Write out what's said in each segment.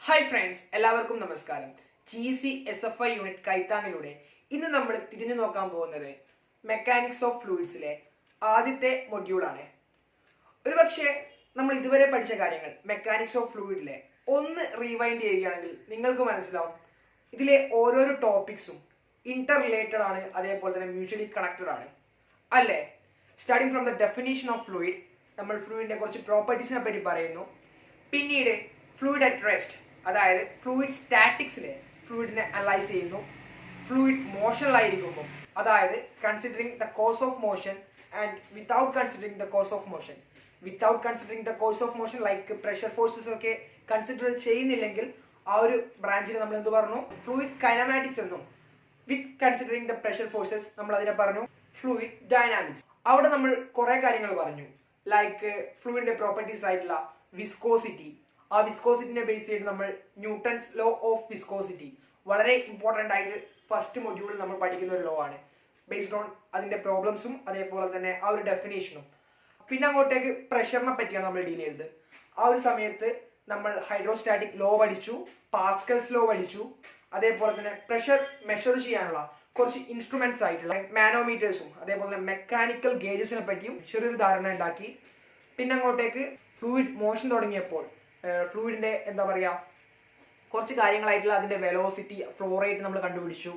Hi friends, എല്ലാവർക്കും നമസ്കാരം. GC-SFI unit കൈത്താങ്ങിലൂടെ ഇന്ന് നമ്മൾ തിരിഞ്ഞു നോക്കാൻ പോകുന്നത് മെക്കാനിക്സ് ഓഫ് ഫ്ലൂയിഡ്സിലെ ആദ്യത്തെ മൊഡ്യൂളാണ്. ഒരുപക്ഷെ നമ്മൾ ഇതുവരെ പഠിച്ച കാര്യങ്ങൾ മെക്കാനിക്സ് ഓഫ് ഫ്ലൂയിഡിലെ ഒന്ന് റീവൈൻഡ് ചെയ്യുകയാണെങ്കിൽ നിങ്ങൾക്ക് മനസ്സിലാവും ഇതിലെ ഓരോരോ ടോപ്പിക്സും ഇന്റർ റിലേറ്റഡ് ആണ്, അതേപോലെ തന്നെ മ്യൂച്വലി കണക്റ്റഡ് ആണ് അല്ലേ. Starting from the definition of fluid, നമ്മൾ ഫ്ലൂയിഡിന്റെ കുറച്ച് പ്രോപ്പർട്ടീസിനെ പറ്റി പറയുന്നു. പിന്നീട് ഫ്ലൂയിഡ് അറ്റ് റെസ്റ്റ്, അതായത് ഫ്ലൂയിഡ് സ്റ്റാറ്റിക്സിലെ ഫ്ലൂയിഡിനെ അനലൈസ് ചെയ്യുന്നു. ഫ്ലൂയിഡ് മോഷനിലായിരിക്കുമ്പോൾ, അതായത് considering the course of motion and without considering the course of motion. Without considering the course of motion like pressure forces ഒക്കെ consider ചെയ്യുന്നില്ലെങ്കിൽ ആ ഒരു ബ്രാഞ്ചിന് നമ്മൾ എന്ത് പറഞ്ഞു? ഫ്ലൂയിഡ് കൈനമാറ്റിക്സ് എന്നും. വിത്ത് കൺസിഡറിങ് ദ പ്രഷർ ഫോഴ്സസ് നമ്മൾ അതിനെ പറഞ്ഞു ഫ്ലൂയിഡ് ഡൈനാമിക്സ്. അവിടെ നമ്മൾ കുറെ കാര്യങ്ങൾ പറഞ്ഞു, ലൈക്ക് ഫ്ലൂയിഡിന്റെ പ്രോപ്പർട്ടീസ് ആയിട്ടുള്ള വിസ്കോസിറ്റി. ആ വിസ്കോസിറ്റിനെ ബേസ് ചെയ്ത് നമ്മൾ ന്യൂട്ടൺസ് ലോ ഓഫ് വിസ്കോസിറ്റി, വളരെ ഇമ്പോർട്ടൻ്റ് ആയിട്ട് ഫസ്റ്റ് മൊഡ്യൂളിൽ നമ്മൾ പഠിക്കുന്ന ഒരു ലോ ആണ്, ബേസ്ഡ് ഓൺ അതിന്റെ പ്രോബ്ലംസും അതേപോലെ തന്നെ ആ ഒരു ഡെഫിനേഷനും. പിന്നെ അങ്ങോട്ടേക്ക് പ്രഷറിനെ പറ്റിയാണ് നമ്മൾ ഡീൽ ചെയ്തത്. ആ ഒരു സമയത്ത് നമ്മൾ ഹൈഡ്രോസ്റ്റാറ്റിക് ലോ പഠിച്ചു, പാസ്കൽസ് ലോ പഠിച്ചു, അതേപോലെ തന്നെ പ്രഷർ മെഷർ ചെയ്യാനുള്ള കുറച്ച് ഇൻസ്ട്രുമെന്റ്സ് ആയിട്ടുള്ള മാനോമീറ്റേഴ്സും അതേപോലെ തന്നെ മെക്കാനിക്കൽ ഗേജസിനെ പറ്റിയും ചെറിയൊരു ധാരണ ഉണ്ടാക്കി. പിന്നെ അങ്ങോട്ടേക്ക് ഫ്ലൂയിഡ് മോഷൻ തുടങ്ങിയപ്പോൾ ഫ്ലൂയിഡിന്റെ എന്താ പറയുക, കുറച്ച് കാര്യങ്ങളായിട്ടുള്ള അതിന്റെ വെലോസിറ്റി, ഫ്ലോ റേറ്റ് നമ്മൾ കണ്ടുപിടിച്ചു.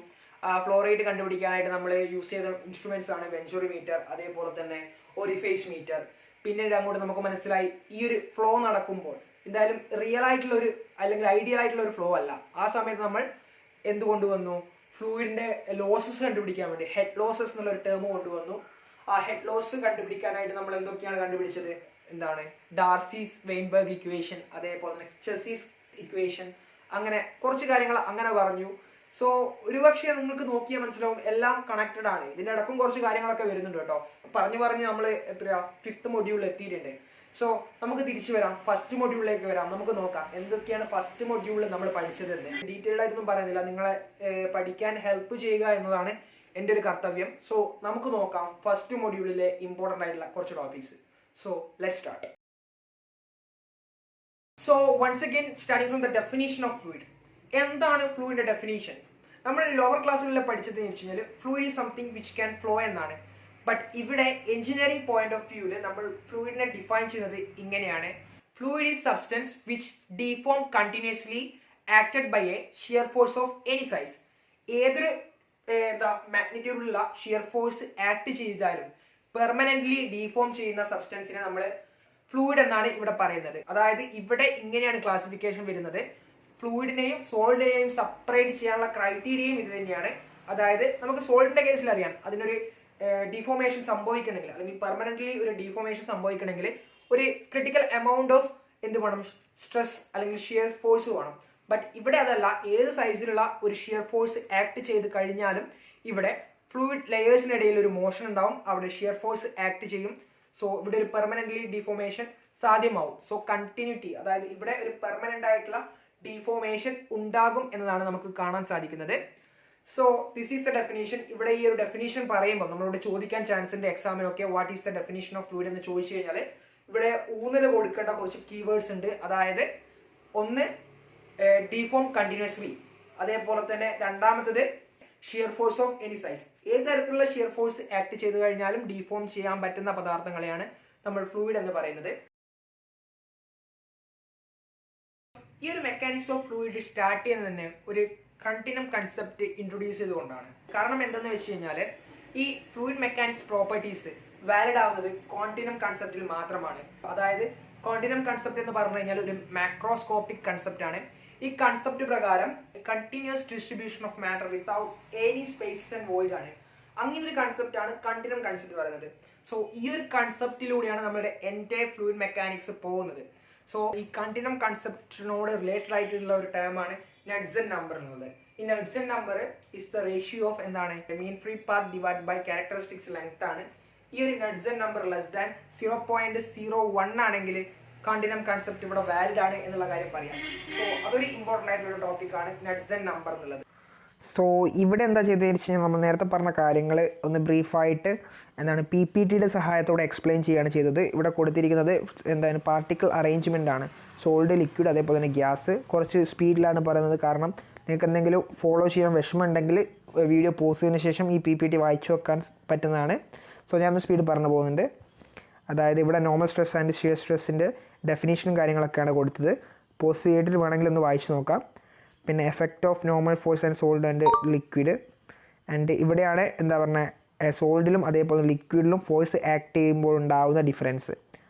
ഫ്ലോ റേറ്റ് കണ്ടുപിടിക്കാനായിട്ട് നമ്മൾ യൂസ് ചെയ്ത ഇൻസ്ട്രുമെന്റ്സ് ആണ് വെഞ്ചുറിമീറ്റർ, അതേപോലെ തന്നെ ഒരിഫേസ് മീറ്റർ. പിന്നീട് അങ്ങോട്ട് നമുക്ക് മനസ്സിലായി ഈ ഒരു ഫ്ലോ നടക്കുമ്പോൾ എന്തായാലും റിയൽ ആയിട്ടുള്ള ഒരു അല്ലെങ്കിൽ ഐഡിയൽ ആയിട്ടുള്ള ഒരു ഫ്ലോ അല്ല. ആ സമയത്ത് നമ്മൾ എന്ത് കൊണ്ടുവന്നു? ഫ്ലൂയിഡിന്റെ ലോസസ് കണ്ടുപിടിക്കാൻ വേണ്ടി ഹെഡ് ലോസസ് എന്നുള്ള ഒരു ടേം കൊണ്ടുവന്നു. ആ ഹെഡ് ലോസ് കണ്ടുപിടിക്കാനായിട്ട് നമ്മൾ എന്തൊക്കെയാണ് കണ്ടുപിടിച്ചത്? എന്താണ്? ഡാർസീസ് വെയിൻബർഗ് ഇക്വേഷൻ, അതേപോലെ തന്നെ ചെസീസ് ഇക്വേഷൻ, അങ്ങനെ കുറച്ച് കാര്യങ്ങൾ അങ്ങനെ പറഞ്ഞു. സോ ഒരുപക്ഷെ നിങ്ങൾക്ക് നോക്കിയാൽ മനസ്സിലാവും എല്ലാം കണക്റ്റഡ് ആണ്. ഇതിൻ്റെ ഇടക്കും കുറച്ച് കാര്യങ്ങളൊക്കെ വരുന്നുണ്ട് കേട്ടോ. പറഞ്ഞ് നമ്മൾ എത്രയാ 5th മൊഡ്യൂളിൽ എത്തിയിട്ടുണ്ട്. സോ നമുക്ക് തിരിച്ചു വരാം, ഫസ്റ്റ് മൊഡ്യൂളിലേക്ക് വരാം. നമുക്ക് നോക്കാം എന്തൊക്കെയാണ് ഫസ്റ്റ് മൊഡ്യൂളിൽ നമ്മൾ പഠിച്ചതെന്ന്. ഡീറ്റെയിൽഡ് ആയിട്ടൊന്നും പറയുന്നില്ല, നിങ്ങളെ പഠിക്കാൻ ഹെൽപ്പ് ചെയ്യുക എന്നതാണ് എൻ്റെ ഒരു കർത്തവ്യം. സോ നമുക്ക് നോക്കാം ഫസ്റ്റ് മൊഡ്യൂളിലെ ഇമ്പോർട്ടൻ്റ് ആയിട്ടുള്ള കുറച്ച് topics. So let's start. So once again, starting from the definition of fluid. എന്താണ് ഫ്ലൂയിഡിന്റെ ഡെഫിനേഷൻ? നമ്മൾ ലോവർ ക്ലാസ്സുകളിൽ പഠിച്ചത് എന്ന് വെച്ച് കഴിഞ്ഞാൽ fluid is something which can flow എന്നാണ്. ബട്ട് ഇവിടെ എഞ്ചിനീയറിംഗ് പോയിന്റ് ഓഫ് വ്യൂവിൽ നമ്മൾ ഫ്ലൂയിഡിനെ ഡിഫൈൻ ചെയ്യുന്നത് ഇങ്ങനെയാണ്: fluid is substance which deform continuously acted by a shear force of any size. ഏതൊരു മാഗ്നിറ്റ്യൂഡിലുള്ള ഷിയർ ഫോഴ്സ് ആക്ട് ചെയ്താലും പെർമനന്റ്ലി ഡീഫോം ചെയ്യുന്ന സബ്സ്റ്റൻസിനെ നമ്മൾ ഫ്ലൂയിഡ് എന്നാണ് ഇവിടെ പറയുന്നത്. അതായത് ഇവിടെ ഇങ്ങനെയാണ് ക്ലാസിഫിക്കേഷൻ വരുന്നത്. ഫ്ലൂയിഡിനെയും സോളിഡിനെയും സെപ്പറേറ്റ് ചെയ്യാനുള്ള ക്രൈറ്റീരിയയും ഇത് തന്നെയാണ്. അതായത് നമുക്ക് സോളിഡിന്റെ കേസിൽ അറിയാം, അതിനൊരു ഡീഫോമേഷൻ സംഭവിക്കണമെങ്കിൽ അല്ലെങ്കിൽ പെർമനന്റ്ലി ഒരു ഡീഫോമേഷൻ സംഭവിക്കണമെങ്കിൽ ഒരു ക്രിട്ടിക്കൽ എമൗണ്ട് ഓഫ് എന്ത് വേണം? സ്ട്രെസ് അല്ലെങ്കിൽ ഷിയർ ഫോഴ്സ് വേണം. ബട്ട് ഇവിടെ അതല്ല, ഏത് സൈസിലുള്ള ഒരു ഷിയർ ഫോഴ്സ് ആക്ട് ചെയ്ത് കഴിഞ്ഞാലും ഇവിടെ ഫ്ലൂയിഡ് ലെയേഴ്സിനിടയിൽ ഒരു മോഷൻ ഉണ്ടാവും, അവിടെ ഷിയർ ഫോഴ്സ് ആക്ട് ചെയ്യും. സോ ഇവിടെ ഒരു പെർമനന്റ്ലി ഡീഫോമേഷൻ സാധ്യമാവും. സോ കണ്ടിന്യൂറ്റി, അതായത് ഇവിടെ ഒരു പെർമനന്റ് ആയിട്ടുള്ള ഡീഫോമേഷൻ ഉണ്ടാകും എന്നതാണ് നമുക്ക് കാണാൻ സാധിക്കുന്നത്. So this is the definition. ഇവിടെ ഈ ഒരു ഡെഫിനേഷൻ പറയുമ്പോൾ നമ്മളോട് ചോദിക്കാൻ ചാൻസ് ഉണ്ട് എക്സാമിനൊക്കെ, what is the definition of fluid എന്ന് ചോദിച്ചു കഴിഞ്ഞാൽ ഇവിടെ ഊന്നൽ കൊടുക്കേണ്ട കുറച്ച് കീവേഡ്സ് ഉണ്ട്. അതായത് ഒന്ന് ഡീഫോം കണ്ടിന്യൂസ്ലി, അതേപോലെ തന്നെ രണ്ടാമത്തത് shear force of any size. ഏത് തരത്തിലുള്ള ഷിയർ ഫോഴ്സ് ആക്ട് ചെയ്ത് കഴിഞ്ഞാലും ഡീഫോം ചെയ്യാൻ പറ്റുന്ന പദാർത്ഥങ്ങളെയാണ് നമ്മൾ ഫ്ലൂയിഡ് എന്ന് പറയുന്നത്. ഈ ഒരു മെക്കാനിക്സ് ഓഫ് ഫ്ലൂയിഡ് സ്റ്റാർട്ട് ചെയ്യുന്നത് തന്നെ ഒരു കണ്ടിന്യൂം കൺസെപ്റ്റ് ഇൻട്രൊഡ്യൂസ് ചെയ്തുകൊണ്ടാണ്. കാരണം എന്തെന്ന് വെച്ച് കഴിഞ്ഞാൽ ഈ ഫ്ലൂയിഡ് മെക്കാനിക്സ് പ്രോപ്പർട്ടീസ് വാലിഡ് ആവുന്നത് കോണ്ടിന്യൂം കൺസെപ്റ്റിൽ മാത്രമാണ്. അതായത് കോണ്ടിന്യൂം കൺസെപ്റ്റ് എന്ന് പറഞ്ഞു കഴിഞ്ഞാൽ ഒരു മാക്രോസ്കോപ്പിക് കൺസെപ്റ്റ് ആണ്. ഈ കൺസെപ്റ്റ് പ്രകാരം continuous distribution of matter without any spaces and void ആണ്. അങ്ങനെ ഒരു കൺസെപ്റ്റ് ആണ് കണ്ടിന്യൂം കൺസെപ്റ്റ് പറയുന്നത്. സോ ഈ ഒരു കൺസെപ്റ്റിലൂടെയാണ് നമ്മുടെ എൻ്റെ ഫ്ലൂയിഡ് മെക്കാനിക്സ് പോകുന്നത്. സോ ഈ കണ്ടിന്യൂം കൺസെപ്റ്റിനോട് റിലേറ്റഡ് ആയിട്ടുള്ള ഒരു ടേമാണ് നഡ്സൺ നമ്പർ എന്നുള്ളത്. ഈ Knudsen number is the ratio of എന്താണ്? Mean free path divide by characteristics length ആണ്. ഈ ഒരു നഡ്സൺ നമ്പർ ലെസ് ദാൻ 0.01 ആണെങ്കിൽ കണ്ടിന്യൂം കൺസെപ്റ്റ് ഇവിടെ വാലിഡ് ആണ് എന്നുള്ള കാര്യം പറയാം. സോ അതൊരു ഇമ്പോർട്ടൻ്റ് ആയിട്ടുള്ള ടോപ്പിക് ആണ് നഡ്സൺ നമ്പർ എന്നുള്ളത്. സോ ഇവിടെ എന്താ ചെയ്തതെന്ന് വെച്ച് കഴിഞ്ഞാൽ നമ്മൾ നേരത്തെ പറഞ്ഞ കാര്യങ്ങൾ ഒന്ന് ബ്രീഫായിട്ട് എന്താണ് PPTയുടെ സഹായത്തോടെ എക്സ്പ്ലെയിൻ ചെയ്യുകയാണ് ചെയ്തത്. ഇവിടെ കൊടുത്തിരിക്കുന്നത് എന്താണ് പാർട്ടിക്കിൾ അറേഞ്ച്മെൻ്റ് ആണ്. സോൾഡ്, ലിക്വിഡ്, അതേപോലെ തന്നെ ഗ്യാസ്. കുറച്ച് സ്പീഡിലാണ് പറയുന്നത്, കാരണം നിങ്ങൾക്ക് എന്തെങ്കിലും ഫോളോ ചെയ്യാൻ വിഷമമുണ്ടെങ്കിൽ വീഡിയോ പോസ് ചെയ്തതിന് ശേഷം ഈ PPT വായിച്ചു വെക്കാൻ പറ്റുന്നതാണ്. സോ ഞാനൊന്ന് സ്പീഡ് പറഞ്ഞു പോകുന്നുണ്ട്. അതായത് ഇവിടെ നോർമൽ സ്ട്രെസ് ആൻഡ് ഷിയർ സ്ട്രെസ്സിൻ്റെ ഡെഫിനേഷനും കാര്യങ്ങളൊക്കെയാണ് കൊടുത്തത്. പോസ് ചെയ്തിട്ട് വേണമെങ്കിൽ ഒന്ന് വായിച്ചു നോക്കാം. പിന്നെ effect of normal force and sold and liquid. And ഇവിടെയാണ് എന്താ പറഞ്ഞത്, സോൾഡിലും അതേപോലെ ലിക്വിഡിലും ഫോഴ്സ് ആക്ട് ചെയ്യുമ്പോൾ ഉണ്ടാകുന്ന ഡിഫറൻസ്.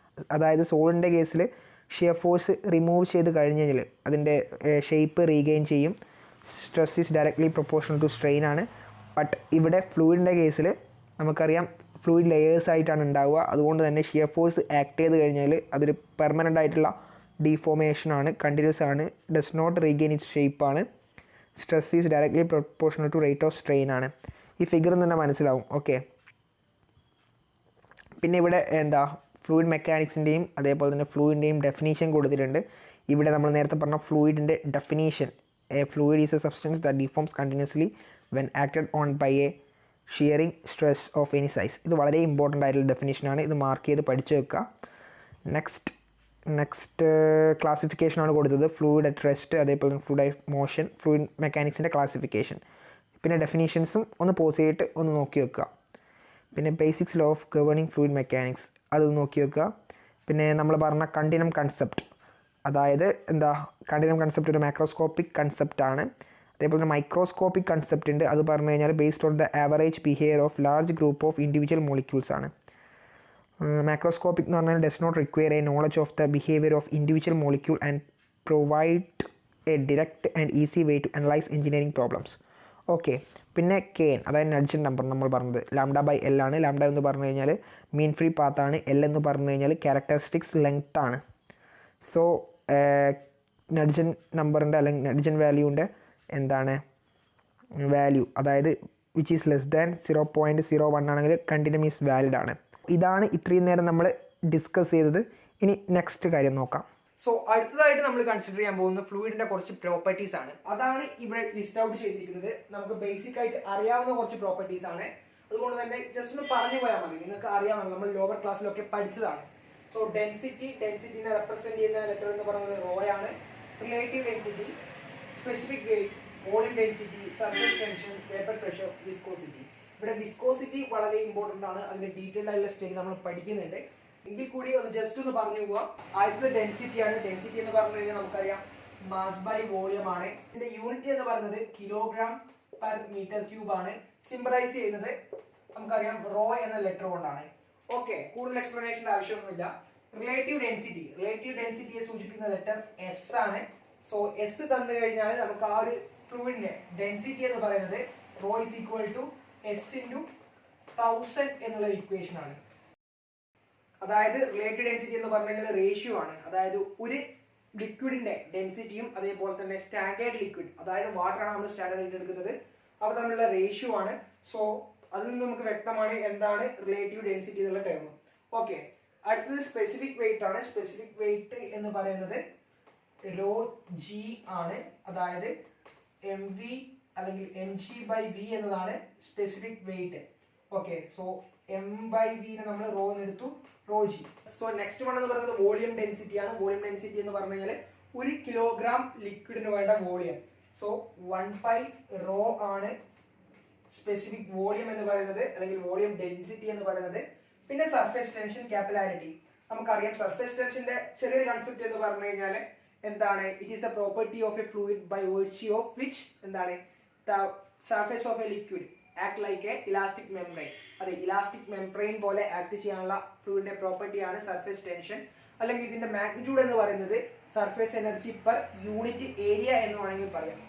അതായത് സോൾഡിൻ്റെ കേസിൽ ഷിയർ ഫോഴ്സ് റിമൂവ് ചെയ്ത് കഴിഞ്ഞ് കഴിഞ്ഞാൽ അതിൻ്റെ ഷേപ്പ് റീഗെയിൻ ചെയ്യും. Stress is directly proportional to strain ആണ്. ബട്ട് ഇവിടെ ഫ്ലൂയിഡിൻ്റെ കേസിൽ നമുക്കറിയാം ഫ്ലൂയിഡ് ലെയേഴ്സ് ആയിട്ടാണ് ഉണ്ടാവുക. അതുകൊണ്ട് തന്നെ ഷിയർ ഫോഴ്സ് ആക്ട് ചെയ്ത് കഴിഞ്ഞാൽ അതൊരു പെർമനൻ്റ് ആയിട്ടുള്ള ഡീഫോർമേഷൻ ആണ്, കണ്ടിന്യൂസ് ആണ്, does not regain its shape ആണ്. Stress is directly proportional to rate of strain ആണ്. ഈ ഫിഗർ തന്നെ മനസ്സിലാവും. ഓക്കെ, പിന്നെ ഇവിടെ എന്താ ഫ്ലൂയിഡ് മെക്കാനിക്സിൻ്റെയും അതേപോലെ തന്നെ ഫ്ലൂയിഡിൻ്റെയും ഡെഫിനീഷൻ കൊടുത്തിട്ടുണ്ട്. ഇവിടെ നമ്മൾ നേരത്തെ പറഞ്ഞ ഫ്ലൂയിഡിൻ്റെ definition, a fluid is a substance that deforms continuously when acted on by a shearing stress of any size. ഇത് വളരെ ഇമ്പോർട്ടൻ്റ് ആയിട്ടുള്ള ഡെഫിനേഷനാണ്. ഇത് മാർക്ക് ചെയ്ത് പഠിച്ചു വെക്കുക. നെക്സ്റ്റ് ക്ലാസിഫിക്കേഷനാണ് കൊടുത്തത്, ഫ്ലൂയിഡ് അറ്റ് റെസ്റ്റ്, അതേപോലെ തന്നെ ഫ്ലൂയിഡ് മോഷൻ, ഫ്ലൂയിഡ് മെക്കാനിക്സിൻ്റെ ക്ലാസിഫിക്കേഷൻ. പിന്നെ ഡെഫിനേഷൻസും ഒന്ന് പോസ് ചെയ്തിട്ട് ഒന്ന് നോക്കി വെക്കുക. പിന്നെ basics law of governing fluid mechanics അതൊന്ന് നോക്കി വെക്കുക. പിന്നെ നമ്മൾ പറഞ്ഞ കണ്ടിന്യൂം കൺസെപ്റ്റ്, അതായത് എന്താ കണ്ടിന്യൂം കൺസെപ്റ്റ് ഒരു മാക്രോസ്കോപ്പിക് കൺസെപ്റ്റാണ്. അതേപോലെ തന്നെ മൈക്രോസ്കോപ്പിക് കൺസെപ്റ്റ് ഉണ്ട്. അത് പറഞ്ഞു കഴിഞ്ഞാൽ based on the average behaviour of large group of individual molecules ആണ്. മാക്രോസ്കോപ്പിക് എന്ന് പറഞ്ഞാൽ does not require a knowledge of the behaviour of individual molecule and provide a direct and easy way to analyse engineering problems. Okay, പിന്നെ KN അതായത് നഡ്ജൻ number നമ്മൾ പറഞ്ഞത് λ/L ആണ്. Lambda എന്ന് പറഞ്ഞു കഴിഞ്ഞാൽ മീൻ ഫ്രീ പാത്താണ്. L എന്ന് പറഞ്ഞു കഴിഞ്ഞാൽ ക്യാരക്ടറിസ്റ്റിക്സ് ലെങ്ത് ആണ്. സോ നഡ്ജൻ നമ്പറിൻ്റെ അല്ലെങ്കിൽ നഡ്ജൻ വാല്യൂൻ്റെ എന്താണ് വാല്യൂ, അതായത് വിച്ച് ഈസ് ലെസ് ദാൻ 0.01 ആണെങ്കിൽ കണ്ടിന്യൂം ഈസ് വാലിഡ് ആണ്. ഇതാണ് ഇത്രയും നേരം നമ്മൾ ഡിസ്കസ് ചെയ്തത്. ഇനി നെക്സ്റ്റ് കാര്യം നോക്കാം. സോ അടുത്തതായിട്ട് നമ്മൾ കൺസിഡർ ചെയ്യാൻ പോകുന്ന ഫ്ലൂയിഡിന്റെ കുറച്ച് പ്രോപ്പർട്ടീസ് ആണ്. അതാണ് ഇവിടെ ലിസ്റ്റ് ഔട്ട് ചെയ്തിരിക്കുന്നത്. നമുക്ക് ബേസിക് ആയിട്ട് അറിയാവുന്ന കുറച്ച് പ്രോപ്പർട്ടീസ് ആണ്. അതുകൊണ്ട് തന്നെ ജസ്റ്റ് ഒന്ന് പറഞ്ഞു പോയാൽ മതി, നിങ്ങൾക്ക് അറിയാമല്ലോ, നമ്മൾ ലോവർ ക്ലാസ്സിലൊക്കെ പഠിച്ചതാണ്. സോ ഡെൻസിറ്റിനെ റെപ്രസെന്റ് ചെയ്യുന്ന ലെറ്റർ എന്ന് പറയുന്നത് റോ ആണ്. Relative density, specific weight, volume density, surface tension, vapour pressure, viscosity. ഇവിടെ വിസ്കോസിറ്റി വളരെ ഇമ്പോർട്ടൻ്റ് ആണ്. അതിന്റെ ഡീറ്റെയിൽ ആയിട്ടുള്ള സ്റ്റഡി നമ്മൾ പഠിക്കുന്നുണ്ട്. എങ്കിൽ കൂടി ഒന്ന് ജസ്റ്റ് ഒന്ന് പറഞ്ഞു പോവാം. ആദ്യത്തെ ഡെൻസിറ്റി ആണ്. ഡെൻസിറ്റി എന്ന് പറഞ്ഞു കഴിഞ്ഞാൽ നമുക്കറിയാം മാസ് ബൈ വോളിയം ആണ്. ഇതിന്റെ യൂണിറ്റ് എന്ന് പറയുന്നത് കിലോഗ്രാം പെർ മീറ്റർ ക്യൂബ് ആണ്. സിംബലൈസ് ചെയ്യുന്നത് നമുക്കറിയാം റോ എന്ന ലെറ്റർ കൊണ്ടാണ്. ഓക്കെ, കൂടുതൽ എക്സ്പ്ലനേഷന്റെ ആവശ്യമൊന്നുമില്ല. റിലേറ്റീവ് ഡെൻസിറ്റിയെ സൂചിപ്പിക്കുന്ന ലെറ്റർ S ആണ്. സോ S തന്നു കഴിഞ്ഞാൽ നമുക്ക് ആ ഒരു ഫ്ലൂയിഡിന്റെ ഡെൻസിറ്റി എന്ന് പറയുന്നത് rho is equal to S into 1000 എന്നുള്ള ഇക്വേഷൻ ആണ്. അതായത് റിലേറ്റീവ് ഡെൻസിറ്റി എന്ന് പറഞ്ഞു കഴിഞ്ഞാൽ റേഷ്യോ ആണ്. അതായത് ഒരു ലിക്വിഡിന്റെ ഡെൻസിറ്റിയും അതേപോലെ തന്നെ സ്റ്റാൻഡേർഡ് ലിക്വിഡ്, അതായത് വാട്ടർ ആണ് നമ്മൾ സ്റ്റാൻഡേർഡ് ആയിട്ട് എടുക്കുന്നത്, അവ തമ്മിലുള്ള റേഷ്യോ ആണ്. സോ അതിൽ നിന്ന് നമുക്ക് വ്യക്തമാണ് എന്താണ് റിലേറ്റീവ് ഡെൻസിറ്റി എന്നുള്ള ടേം. ഓക്കെ, അടുത്തത് സ്പെസിഫിക് വെയിറ്റ് ആണ്. സ്പെസിഫിക് വെയിറ്റ് എന്ന് പറയുന്നത് rho g ആണ്. അതായത് mv അല്ലെങ്കിൽ mg/v എന്നതാണ് specific weight. Okay, so m/v നമ്മൾ റോ എന്ന് എടുത്തു, raw G. So next one എന്ന് പറയുന്നത് വോളിയം ഡെൻസിറ്റി ആണ്. വോളിയം ഡെൻസിറ്റി എന്ന് പറഞ്ഞു കഴിഞ്ഞാൽ 1 കിലോഗ്രാം ലിക്വിഡിന് വേണ്ട വോളിയം. സോ 1/ρ ആണ് സ്പെസിഫിക് വോളിയം എന്ന് പറയുന്നത്, അല്ലെങ്കിൽ വോളിയം ഡെൻസിറ്റി എന്ന് പറയുന്നത്. പിന്നെ സർഫേസ് ടെൻഷൻ, കാപ്പിലാരിറ്റി. നമുക്കറിയാം സർഫേസ് ടെൻഷന്റെ ചെറിയൊരു കൺസെപ്റ്റ് എന്ന് പറഞ്ഞു കഴിഞ്ഞാൽ എന്താണ്, it is the property of a fluid by virtue of which എന്താണ് the surface of a liquid act like a elastic membrane. അതെ, ഇലാസ്റ്റിക് മെംബ്രെയിൻ പോലെ ആക്ട് ചെയ്യാനുള്ള ഫ്ലൂയിഡിന്റെ പ്രോപ്പർട്ടിയാണ് സർഫേസ് ടെൻഷൻ. അല്ലെങ്കിൽ ഇതിന്റെ മാഗ്നിറ്റ്യൂഡ് എന്ന് പറയുന്നത് surface energy per unit area എന്ന് വേണമെങ്കിൽ പറയാം.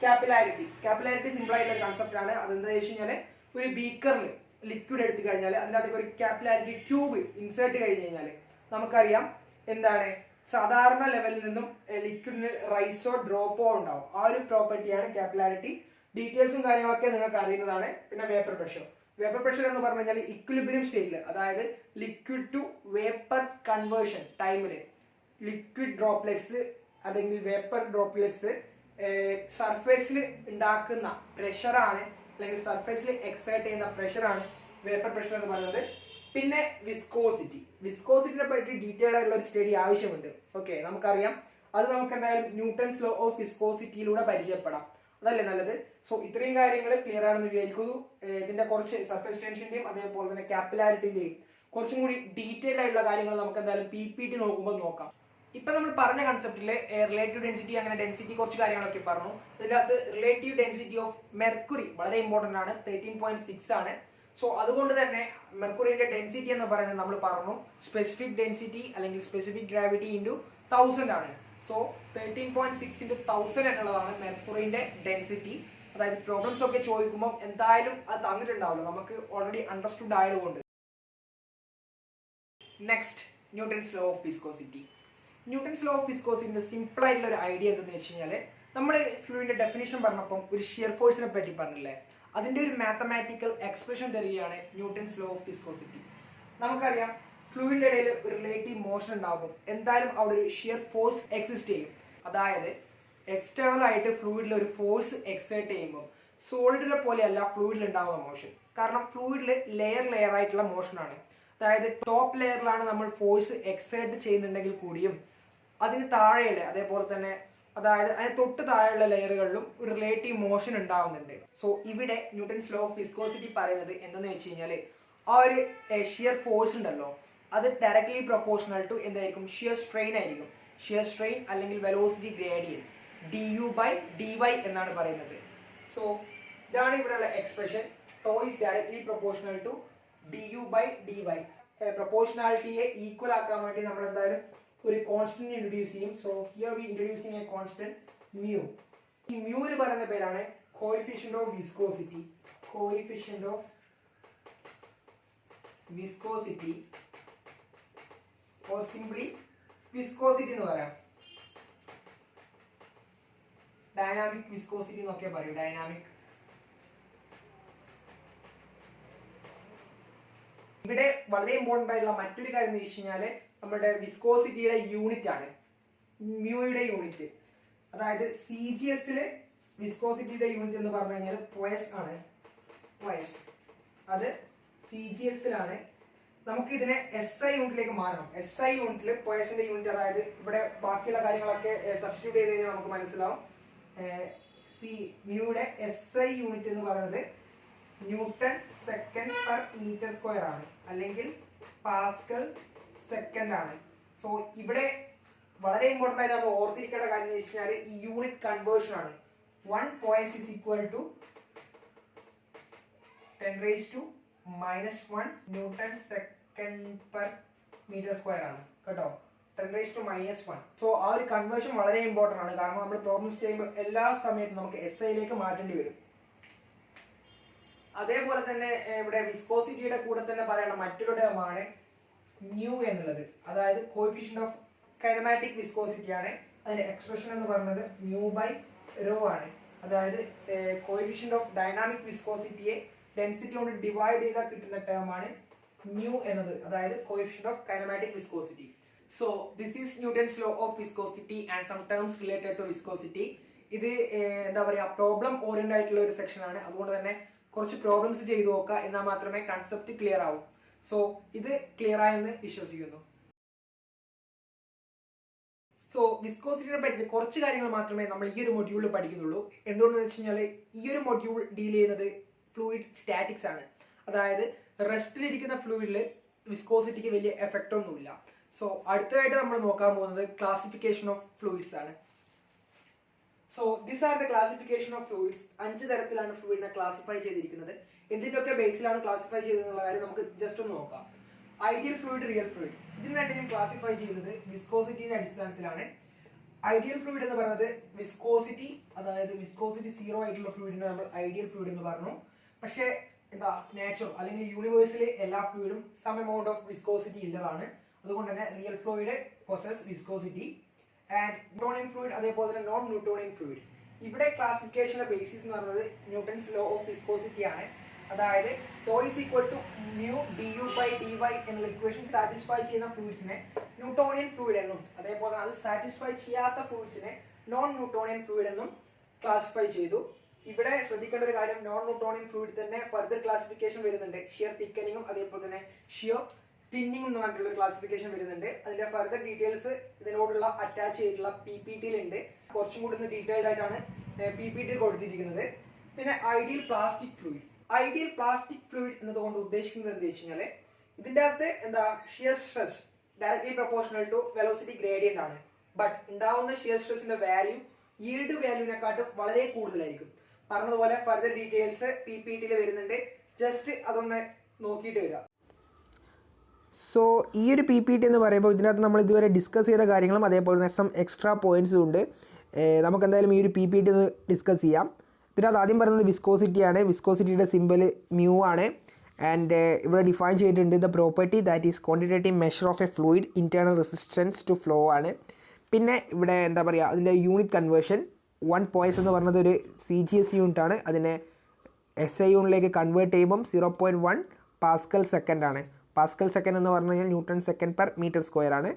കാപ്പിലാരിറ്റി സിമ്പിൾ ആയിട്ടുള്ള കൺസെപ്റ്റ് ആണ്. അതെന്താ വെച്ച് കഴിഞ്ഞാൽ ഒരു ബീക്കറിൽ ലിക്വിഡ് എടുത്തു കഴിഞ്ഞാൽ അതിനകത്തേക്ക് ഒരു കാപ്പിലാരിറ്റി ട്യൂബ് ഇൻസേർട്ട് കഴിഞ്ഞ് കഴിഞ്ഞാൽ നമുക്കറിയാം എന്താണ് സാധാരണ ലെവലിൽ നിന്നും ലിക്വിഡിന് റൈസോ ഡ്രോപ്പോ ഉണ്ടാവും. ആ ഒരു പ്രോപ്പർട്ടിയാണ് കാപ്പിലാരിറ്റി. ഡീറ്റെയിൽസും കാര്യങ്ങളൊക്കെ നിങ്ങൾക്ക് അറിയുന്നതാണ്. പിന്നെ വേപ്പർ പ്രഷർ എന്ന് പറഞ്ഞു കഴിഞ്ഞാൽ ഇക്വിലിബ്രിയം സ്റ്റേറ്റിൽ, അതായത് ലിക്വിഡ് ടു വേപ്പർ കൺവേർഷൻ ടൈമിൽ ലിക്വിഡ് ഡ്രോപ്ലെറ്റ്സ് അല്ലെങ്കിൽ വേപ്പർ ഡ്രോപ്ലെറ്റ്സ് സർഫേസിൽ ഉണ്ടാക്കുന്ന പ്രഷറാണ്, അല്ലെങ്കിൽ സർഫേസിൽ എക്സേർട്ട് ചെയ്യുന്ന പ്രഷറാണ് വേപ്പർ പ്രഷർ എന്ന് പറയുന്നത്. പിന്നെ വിസ്കോസിറ്റിനെ പറ്റി ഡീറ്റെയിൽഡ് ആയിട്ടുള്ള ഒരു സ്റ്റഡി ആവശ്യമുണ്ട്. ഓക്കെ, നമുക്കറിയാം. അത് നമുക്ക് എന്തായാലും ന്യൂട്ടൺസ് ലോ ഓഫ് വിസ്കോസിറ്റിയിലൂടെ പരിചയപ്പെടാം. അതല്ലേ നല്ലത്. സോ ഇത്രയും കാര്യങ്ങൾ ക്ലിയർ ആണെന്ന് വിചാരിക്കുന്നു. ഇതിന്റെ കുറച്ച് സർഫേസ് ടെൻഷന്റെയും അതേപോലെ തന്നെ കാപ്പിലാരിറ്റിന്റെയും കുറച്ചും കൂടി ഡീറ്റെയിൽഡ് ആയിട്ടുള്ള കാര്യങ്ങൾ നമുക്ക് എന്തായാലും PPT നോക്കുമ്പോൾ നോക്കാം. ഇപ്പൊ നമ്മൾ പറഞ്ഞ കൺസെപ്റ്റില് റിലേറ്റീവ് ഡെൻസിറ്റി, അങ്ങനെ ഡെൻസിറ്റി കുറച്ച് കാര്യങ്ങളൊക്കെ പറഞ്ഞു. ഇതിനകത്ത് റിലേറ്റീവ് ഡെൻസിറ്റി ഓഫ് മെർക്കുറി വളരെ ഇമ്പോർട്ടന്റ് ആണ്, 13.6 ആണ്. സോ അതുകൊണ്ട് തന്നെ മെർക്കുറിന്റെ ഡെൻസിറ്റി എന്ന് പറയുന്നത് നമ്മൾ പറഞ്ഞു സ്പെസിഫിക് ഡെൻസിറ്റി അല്ലെങ്കിൽ സ്പെസിഫിക് ഗ്രാവിറ്റി ഇൻറ്റു 1000 ആണ്. സോ 13.6 ഇൻറ്റു 1000 എന്നുള്ളതാണ് മെർക്കുറിന്റെ ഡെൻസിറ്റി. അതായത് പ്രോബ്ലംസ് ഒക്കെ ചോദിക്കുമ്പോൾ എന്തായാലും അത് തന്നിട്ടുണ്ടാവില്ല, നമുക്ക് ഓൾറെഡി അണ്ടർസ്റ്റുഡ് ആയതുകൊണ്ട്. Next, Newton's law of viscosity. Newton's law of വിസ്കോസിറ്റിന്റെ സിമ്പിൾ ആയിട്ടുള്ള ഒരു ഐഡിയ എന്താണെന്ന് വെച്ച് കഴിഞ്ഞാൽ, നമ്മൾ ഫ്ലൂയിഡിന്റെ ഡെഫിനിഷൻ പറഞ്ഞപ്പം ഒരു ഷിയർ ഫോഴ്സിനെ പറ്റി പറഞ്ഞില്ലേ, അതിന്റെ ഒരു മാത്തമാറ്റിക്കൽ എക്സ്പ്രഷൻ തരികയാണ് ന്യൂട്ടൺസ് ലോ ഓഫ് വിസ്കോസിറ്റി. നമുക്കറിയാം ഫ്ലൂയിഡിന്റെ ഇടയിൽ ഒരു റിലേറ്റീവ് മോഷൻ ഉണ്ടാകും, എന്തായാലും അവിടെ ഒരു ഷിയർ ഫോഴ്സ് എക്സിസ്റ്റ് ചെയ്യും. അതായത് എക്സ്റ്റേണൽ ആയിട്ട് ഫ്ലൂയിഡിൽ ഒരു ഫോഴ്സ് എക്സേർട്ട് ചെയ്യുമ്പോൾ സോളിഡിനെ പോലെയല്ല ഫ്ലൂയിഡിൽ ഉണ്ടാകുന്ന മോഷൻ. കാരണം ഫ്ലൂയിഡിൽ ലെയർ ആയിട്ടുള്ള മോഷനാണ്. അതായത് ടോപ്പ് ലെയറിലാണ് നമ്മൾ ഫോഴ്സ് എക്സേർട്ട് ചെയ്യുന്നുണ്ടെങ്കിൽ കൂടിയും അതിന് താഴെയുള്ള അതേപോലെ തന്നെ അതായത് അതിന് തൊട്ട് താഴെയുള്ള ലെയറുകളിലും ഒരു റിലേറ്റീവ് മോഷൻ ഉണ്ടാവുന്നുണ്ട്. സോ ഇവിടെ ന്യൂട്ടൺസ് ലോ ഓഫ് വിസ്കോസിറ്റി പറയുന്നത് എന്താണെന്ന് വെച്ച് കഴിഞ്ഞാൽ, ആ ഒരു ഷിയർ ഫോഴ്സ് ഉണ്ടല്ലോ, അത് ഡയറക്ട്ലി പ്രൊപ്പോർഷണൽ ടു എന്തായിരിക്കും, ഷിയർ സ്ട്രെയിൻ ആയിരിക്കും. ഷിയർ സ്ട്രെയിൻ അല്ലെങ്കിൽ വെലോസിറ്റി ഗ്രേഡിയന്റ് du/dy എന്നാണ് പറയുന്നത്. സോ ഇതാണ് ഇവിടെയുള്ള expression. Tau is directly proportional to du/dy. പ്രൊപ്പോർഷണാലിറ്റിയെ ഈക്വൽ ആക്കാൻ വേണ്ടി നമ്മൾ എന്തായാലും ഒരു കോൺസ്റ്റന്റ് ഇൻട്രൊഡ്യൂസ് ചെയ്യും. So here we introducing a constant mu. ഈ മ്യൂവിന് പറയുന്ന പേരാണ് coefficient of viscosity. Coefficient of viscosity or simply viscosity എന്ന് പറയാം. ഡൈനാമിക് വിസ്കോസിറ്റി എന്നൊക്കെ പറയും. ഡൈനാമിക്. ഇവിടെ വളരെ ഇമ്പോർട്ടന്റ് ആയിട്ടുള്ള മറ്റൊരു കാര്യം എന്ന് വെച്ച് കഴിഞ്ഞാൽ, നമ്മുടെ വിസ്കോസിറ്റിയുടെ യൂണിറ്റ് ആണ് മ്യൂയുടെ യൂണിറ്റ്. അതായത് CGS-ല് വിസ്കോസിറ്റിയുടെ യൂണിറ്റ് എന്ന് പറഞ്ഞു കഴിഞ്ഞാൽ പോയസ് ആണ്. പോയസ് അത് CGS-ലാണ്. നമുക്ക് ഇതിനെ SI യൂണിറ്റിലേക്ക് മാറണം. SI യൂണിറ്റിൽ പോയസിന്റെ യൂണിറ്റ്, അതായത് ഇവിടെ ബാക്കിയുള്ള കാര്യങ്ങളൊക്കെ സബ്സ്റ്റിറ്റ്യൂട്ട് ചെയ്ത് കഴിഞ്ഞാൽ നമുക്ക് മനസ്സിലാവും. മ്യൂയുടെ SI യൂണിറ്റ് എന്ന് പറയുന്നത് newton second per metre square ആണ്, അല്ലെങ്കിൽ പാസ്കൽ സെക്കൻഡ് ആണ്. സോ ഇവിടെ വളരെ ഇമ്പോർട്ടന്റ് ആയിട്ട് നമ്മൾ ഓർത്തിരിക്കേണ്ട കാര്യം എന്ന് വെച്ചാൽ ഈ യൂണിറ്റ് കൺവേർഷൻ ആണ്. 1 poise is equal to 10⁻⁻1 newton second per metre square ആണ് കേട്ടോ. 10⁻⁻1. സോ ആ ഒരു കൺവേർഷൻ വളരെ ഇമ്പോർട്ടന്റ് ആണ്. കാരണം നമ്മൾ പ്രോബ്ലംസ് ചെയ്യുമ്പോൾ എല്ലാ സമയത്തും നമുക്ക് SIയിലേക്ക് മാറ്റേണ്ടി വരും. അതേപോലെ തന്നെ ഇവിടെ വിസ്കോസിറ്റിയുടെ കൂടെ തന്നെ പറയേണ്ട മറ്റൊരു ടേമാണ് ന്യൂ എന്നുള്ളത്. അതായത് കോഎഫിഷ്യന്റ് ഓഫ് കൈനമാറ്റിക് വിസ്കോസിറ്റി ആണ്. അതിന്റെ എക്സ്പ്രഷൻ എന്ന് പറയുന്നത് μ/ρ ആണ്. അതായത് കോഎഫിഷ്യന്റ് ഓഫ് ഡൈനാമിക് വിസ്കോസിറ്റിയെ ഡെൻസിറ്റി കൊണ്ട് ഡിവൈഡ് ചെയ്താൽ കിട്ടുന്ന ടേമാണ് ന്യൂ എന്നത്. അതായത് coefficient of kinematic viscosity. So this is Newton's law of viscosity and some terms related to viscosity. ഇത് എന്താ പറയുക, പ്രോബ്ലം ഓറിയന്റഡ് ആയിട്ടുള്ള ഒരു സെക്ഷൻ ആണ്. അതുകൊണ്ട് തന്നെ കുറച്ച് പ്രോബ്ലംസ് ചെയ്തു നോക്കുക, എന്നാൽ മാത്രമേ കൺസെപ്റ്റ് ക്ലിയർ ആവൂ. സോ ഇത് ക്ലിയർ ആയെന്ന് വിശ്വസിക്കുന്നു. സോ വിസ്കോസിറ്റിനെ പറ്റി കുറച്ച് കാര്യങ്ങൾ മാത്രമേ നമ്മൾ ഈ ഒരു മൊഡ്യൂളിൽ പഠിക്കുന്നുള്ളൂ. എന്തുകൊണ്ടെന്ന് വെച്ച് കഴിഞ്ഞാൽ ഈ ഒരു മൊഡ്യൂൾ ഡീൽ ചെയ്യുന്നത് ഫ്ലൂയിഡ് സ്റ്റാറ്റിക്സ് ആണ്. അതായത് റെസ്റ്റിലിരിക്കുന്ന ഫ്ലൂയിഡിൽ വിസ്കോസിറ്റിക്ക് വലിയ എഫക്റ്റ് ഒന്നുമില്ല. സോ അടുത്തതായിട്ട് നമ്മൾ നോക്കാൻ പോകുന്നത് ക്ലാസിഫിക്കേഷൻ ഓഫ് ഫ്ലൂയിഡ്സ് ആണ്. So this are the classification of fluids. 5 തരത്തിലാണ് ഫ്ലൂയിഡിനെ ക്ലാസിഫൈ ചെയ്തിരിക്കുന്നത്. എന്തിൻ്റെയൊക്കെ ബേസിലാണ് ക്ലാസിഫൈ ചെയ്തതെന്നുള്ള കാര്യം നമുക്ക് ജസ്റ്റ് ഒന്ന് നോക്കാം. ഐഡിയൽ ഫ്ലൂയിഡ്, റിയൽ ഫ്ലൂയിഡ്, ഇതിന് രണ്ടിനും ക്ലാസിഫൈ ചെയ്യുന്നത് വിസ്കോസിറ്റിയുടെ അടിസ്ഥാനത്തിലാണ്. ഐഡിയൽ ഫ്ലൂയിഡ് എന്ന് പറയുന്നത് വിസ്കോസിറ്റി, അതായത് വിസ്കോസിറ്റി 0 ആയിട്ടുള്ള ഫ്ലൂയിഡിനെ നമ്മൾ ഐഡിയൽ ഫ്ലൂയിഡ് എന്ന് പറഞ്ഞു. പക്ഷേ എന്താ, നേച്ചർ അല്ലെങ്കിൽ യൂണിവേഴ്സിലെ എല്ലാ ഫ്ലൂയിഡും സം എമൗണ്ട് ഓഫ് വിസ്കോസിറ്റി ഉള്ളതാണ്. അതുകൊണ്ട് തന്നെ real fluid possess viscosity. And Newtonian fluid അതേപോലെ തന്നെ നോൺ ന്യൂട്ടോണിയൻ ഫ്ലൂയിഡ്. ഇവിടെ ക്ലാസിഫിക്കേഷന്റെ ബേസിസ് എന്ന് പറയുന്നത് ന്യൂട്ടൺസ് ലോ ഓഫ് വിസ്കോസിറ്റി ആണ്. അതായത് tau is equal to mu du/dy എന്നുള്ള ഇക്വേഷൻ സാറ്റിസ്ഫൈ ചെയ്യുന്ന ഫ്ലൂയിഡ്സിനെ ന്യൂട്ടോണിയൻ ഫ്ലൂയിഡ് എന്നും അതേപോലെ അത് സാറ്റിസ്ഫൈ ചെയ്യാത്ത ഫ്ലൂയിഡ്സിനെ നോൺ ന്യൂട്ടോണിയൻ ഫ്ലൂയിഡ് എന്നും ക്ലാസിഫൈ ചെയ്തു. ഇവിടെ ശ്രദ്ധിക്കേണ്ട ഒരു കാര്യം, നോൺ ന്യൂട്ടോണിയൻ ഫ്ലൂയിഡ് തന്നെ ഫർദർ ക്ലാസിഫിക്കേഷൻ വരുന്നുണ്ട്. ഷിയർ തിക്കനിങ്ങും അതേപോലെ തന്നെ ഷിയർ തിന്നിങ്ങും എന്ന് പറഞ്ഞിട്ടുള്ള ക്ലാസിഫിക്കേഷൻ വരുന്നുണ്ട്. അതിന്റെ ഫർദർ ഡീറ്റെയിൽസ് ഇതിനോടുള്ള അറ്റാച്ച് ചെയ്തിട്ടുള്ള PPT-യിലുണ്ട്. കുറച്ചും കൂടി ഒന്ന് ഡീറ്റെയിൽഡ് ആയിട്ടാണ് PPT കൊടുത്തിരിക്കുന്നത്. പിന്നെ ഐഡിയൽ പ്ലാസ്റ്റിക് ഫ്ലൂയിഡ് എന്നതുകൊണ്ട് ഉദ്ദേശിക്കുന്നത് എന്താ വെച്ച് കഴിഞ്ഞാൽ, ഇതിൻ്റെ അകത്ത് shear stress directly proportional to velocity gradient ആണ്. ബട്ട് ഉണ്ടാവുന്ന ഷിയർ സ്ട്രെസിന്റെ വാല്യൂ ഈൽഡ് വാല്യൂവിനെക്കാട്ടും വളരെ കൂടുതലായിരിക്കും. പറഞ്ഞതുപോലെ ഫർദർ ഡീറ്റെയിൽസ് PPT-യിൽ വരുന്നുണ്ട്. ജസ്റ്റ് അതൊന്ന് നോക്കിയിട്ട് വരിക. സോ ഈ ഒരു PPT എന്ന് പറയുമ്പോൾ ഇതിനകത്ത് നമ്മൾ ഇതുവരെ ഡിസ്കസ് ചെയ്ത കാര്യങ്ങളും അതേപോലെ തന്നെ സം എക്സ്ട്രാ പോയിൻറ്സും ഉണ്ട്. നമുക്ക് എന്തായാലും ഈ ഒരു PPT ഒന്ന് ഡിസ്കസ് ചെയ്യാം. ഇതിനകത്ത് ആദ്യം പറയുന്നത് വിസ്കോസിറ്റിയാണ്. വിസ്കോസിറ്റിയുടെ സിമ്പിൾ മ്യൂ ആണ്. ആൻഡ് ഇവിടെ ഡിഫൈൻ ചെയ്തിട്ടുണ്ട് the property that is quantitative measure of a fluid internal resistance to flow ആണ്. പിന്നെ ഇവിടെ എന്താ പറയുക, അതിൻ്റെ യൂണിറ്റ് കൺവേർഷൻ 1 പോയ്സ് എന്ന് പറയുന്നത് ഒരു CGS യൂണിറ്റ് ആണ്. അതിനെ SI യൂണിറ്റിലേക്ക് കൺവേർട്ട് ചെയ്യുമ്പം 0.1 പാസ്കൽ സെക്കൻഡ് ആണ്. പാസ്കൽ സെക്കൻഡ് എന്ന് പറഞ്ഞു കഴിഞ്ഞാൽ newton second per metre square ആണ്.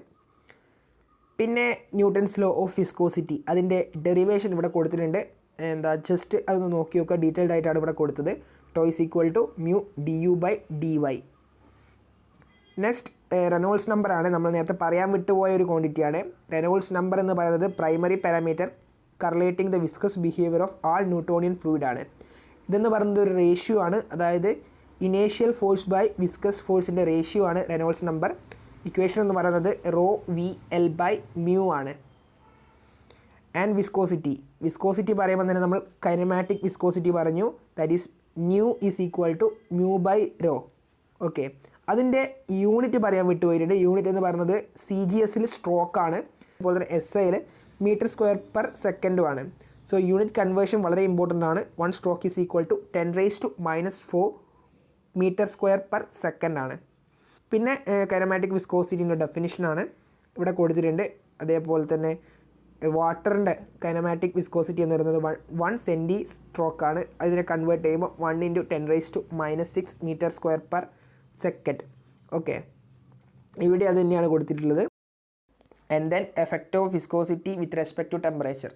പിന്നെ ന്യൂട്ടൺസ് ലോ ഓഫ് വിസ്കോസിറ്റി, അതിൻ്റെ ഡെറിവേഷൻ ഇവിടെ കൊടുത്തിട്ടുണ്ട്. ജസ്റ്റ് അതൊന്ന് നോക്കി നോക്കുക. ഡീറ്റെയിൽഡ് ആയിട്ടാണ് ഇവിടെ കൊടുത്തത്. Tau is equal to mu du/dy. Next Reynolds number ആണ്. നമ്മൾ നേരത്തെ പറയാൻ വിട്ടുപോയ ഒരു ക്വാണ്ടിറ്റിയാണ്. റെനോൾഡ്സ് നമ്പർ എന്ന് പറയുന്നത് primary parameter correlating the viscous behaviour of all Newtonian fluid ആണ്. ഇതെന്ന് പറയുന്നത് ഒരു റേഷ്യോ ആണ്. അതായത് ഇനേഷ്യൽ ഫോഴ്സ് ബൈ വിസ്കസ് ഫോഴ്സിൻ്റെ റേഷ്യോ ആണ് റെനോൾഡ്സ് നമ്പർ. ഇക്വേഷൻ എന്ന് പറയുന്നത് ρVL/μ ആണ്. ആൻഡ് വിസ്കോസിറ്റി പറയുമ്പോൾ തന്നെ നമ്മൾ കൈനമാറ്റിക് വിസ്കോസിറ്റി പറഞ്ഞു. That is nu is equal to μ/ρ. Okay, അതിൻ്റെ യൂണിറ്റ് പറയാൻ വിട്ടുപോയിട്ടുണ്ട്. യൂണിറ്റ് എന്ന് പറയുന്നത് CGS-ൽ സ്ട്രോക്കാണ്. അതുപോലെ തന്നെ SI-ൽ മീറ്റർ സ്ക്വയർ പെർ സെക്കൻഡുമാണ്. സോ യൂണിറ്റ് കൺവേർഷൻ വളരെ ഇമ്പോർട്ടൻ്റ് ആണ്. 1 stroke is equal to 10⁻⁻⁴ metre square per second ആണ്. പിന്നെ കൈനമാറ്റിക് വിസ്കോസിറ്റിൻ്റെ ഡെഫിനിഷനാണ് ഇവിടെ കൊടുത്തിട്ടുണ്ട്. അതേപോലെ തന്നെ വാട്ടറിൻ്റെ കൈനമാറ്റിക് വിസ്കോസിറ്റി എന്ന് പറയുന്നത് 1 സെൻറ്റി സ്ട്രോക്കാണ്. അതിനെ കൺവേർട്ട് ചെയ്യുമ്പോൾ 1 × 10⁻⁻6 metre square per second. Okay, ഇവിടെ അത് തന്നെയാണ് കൊടുത്തിട്ടുള്ളത്. And then effect of viscosity with respect to temperature.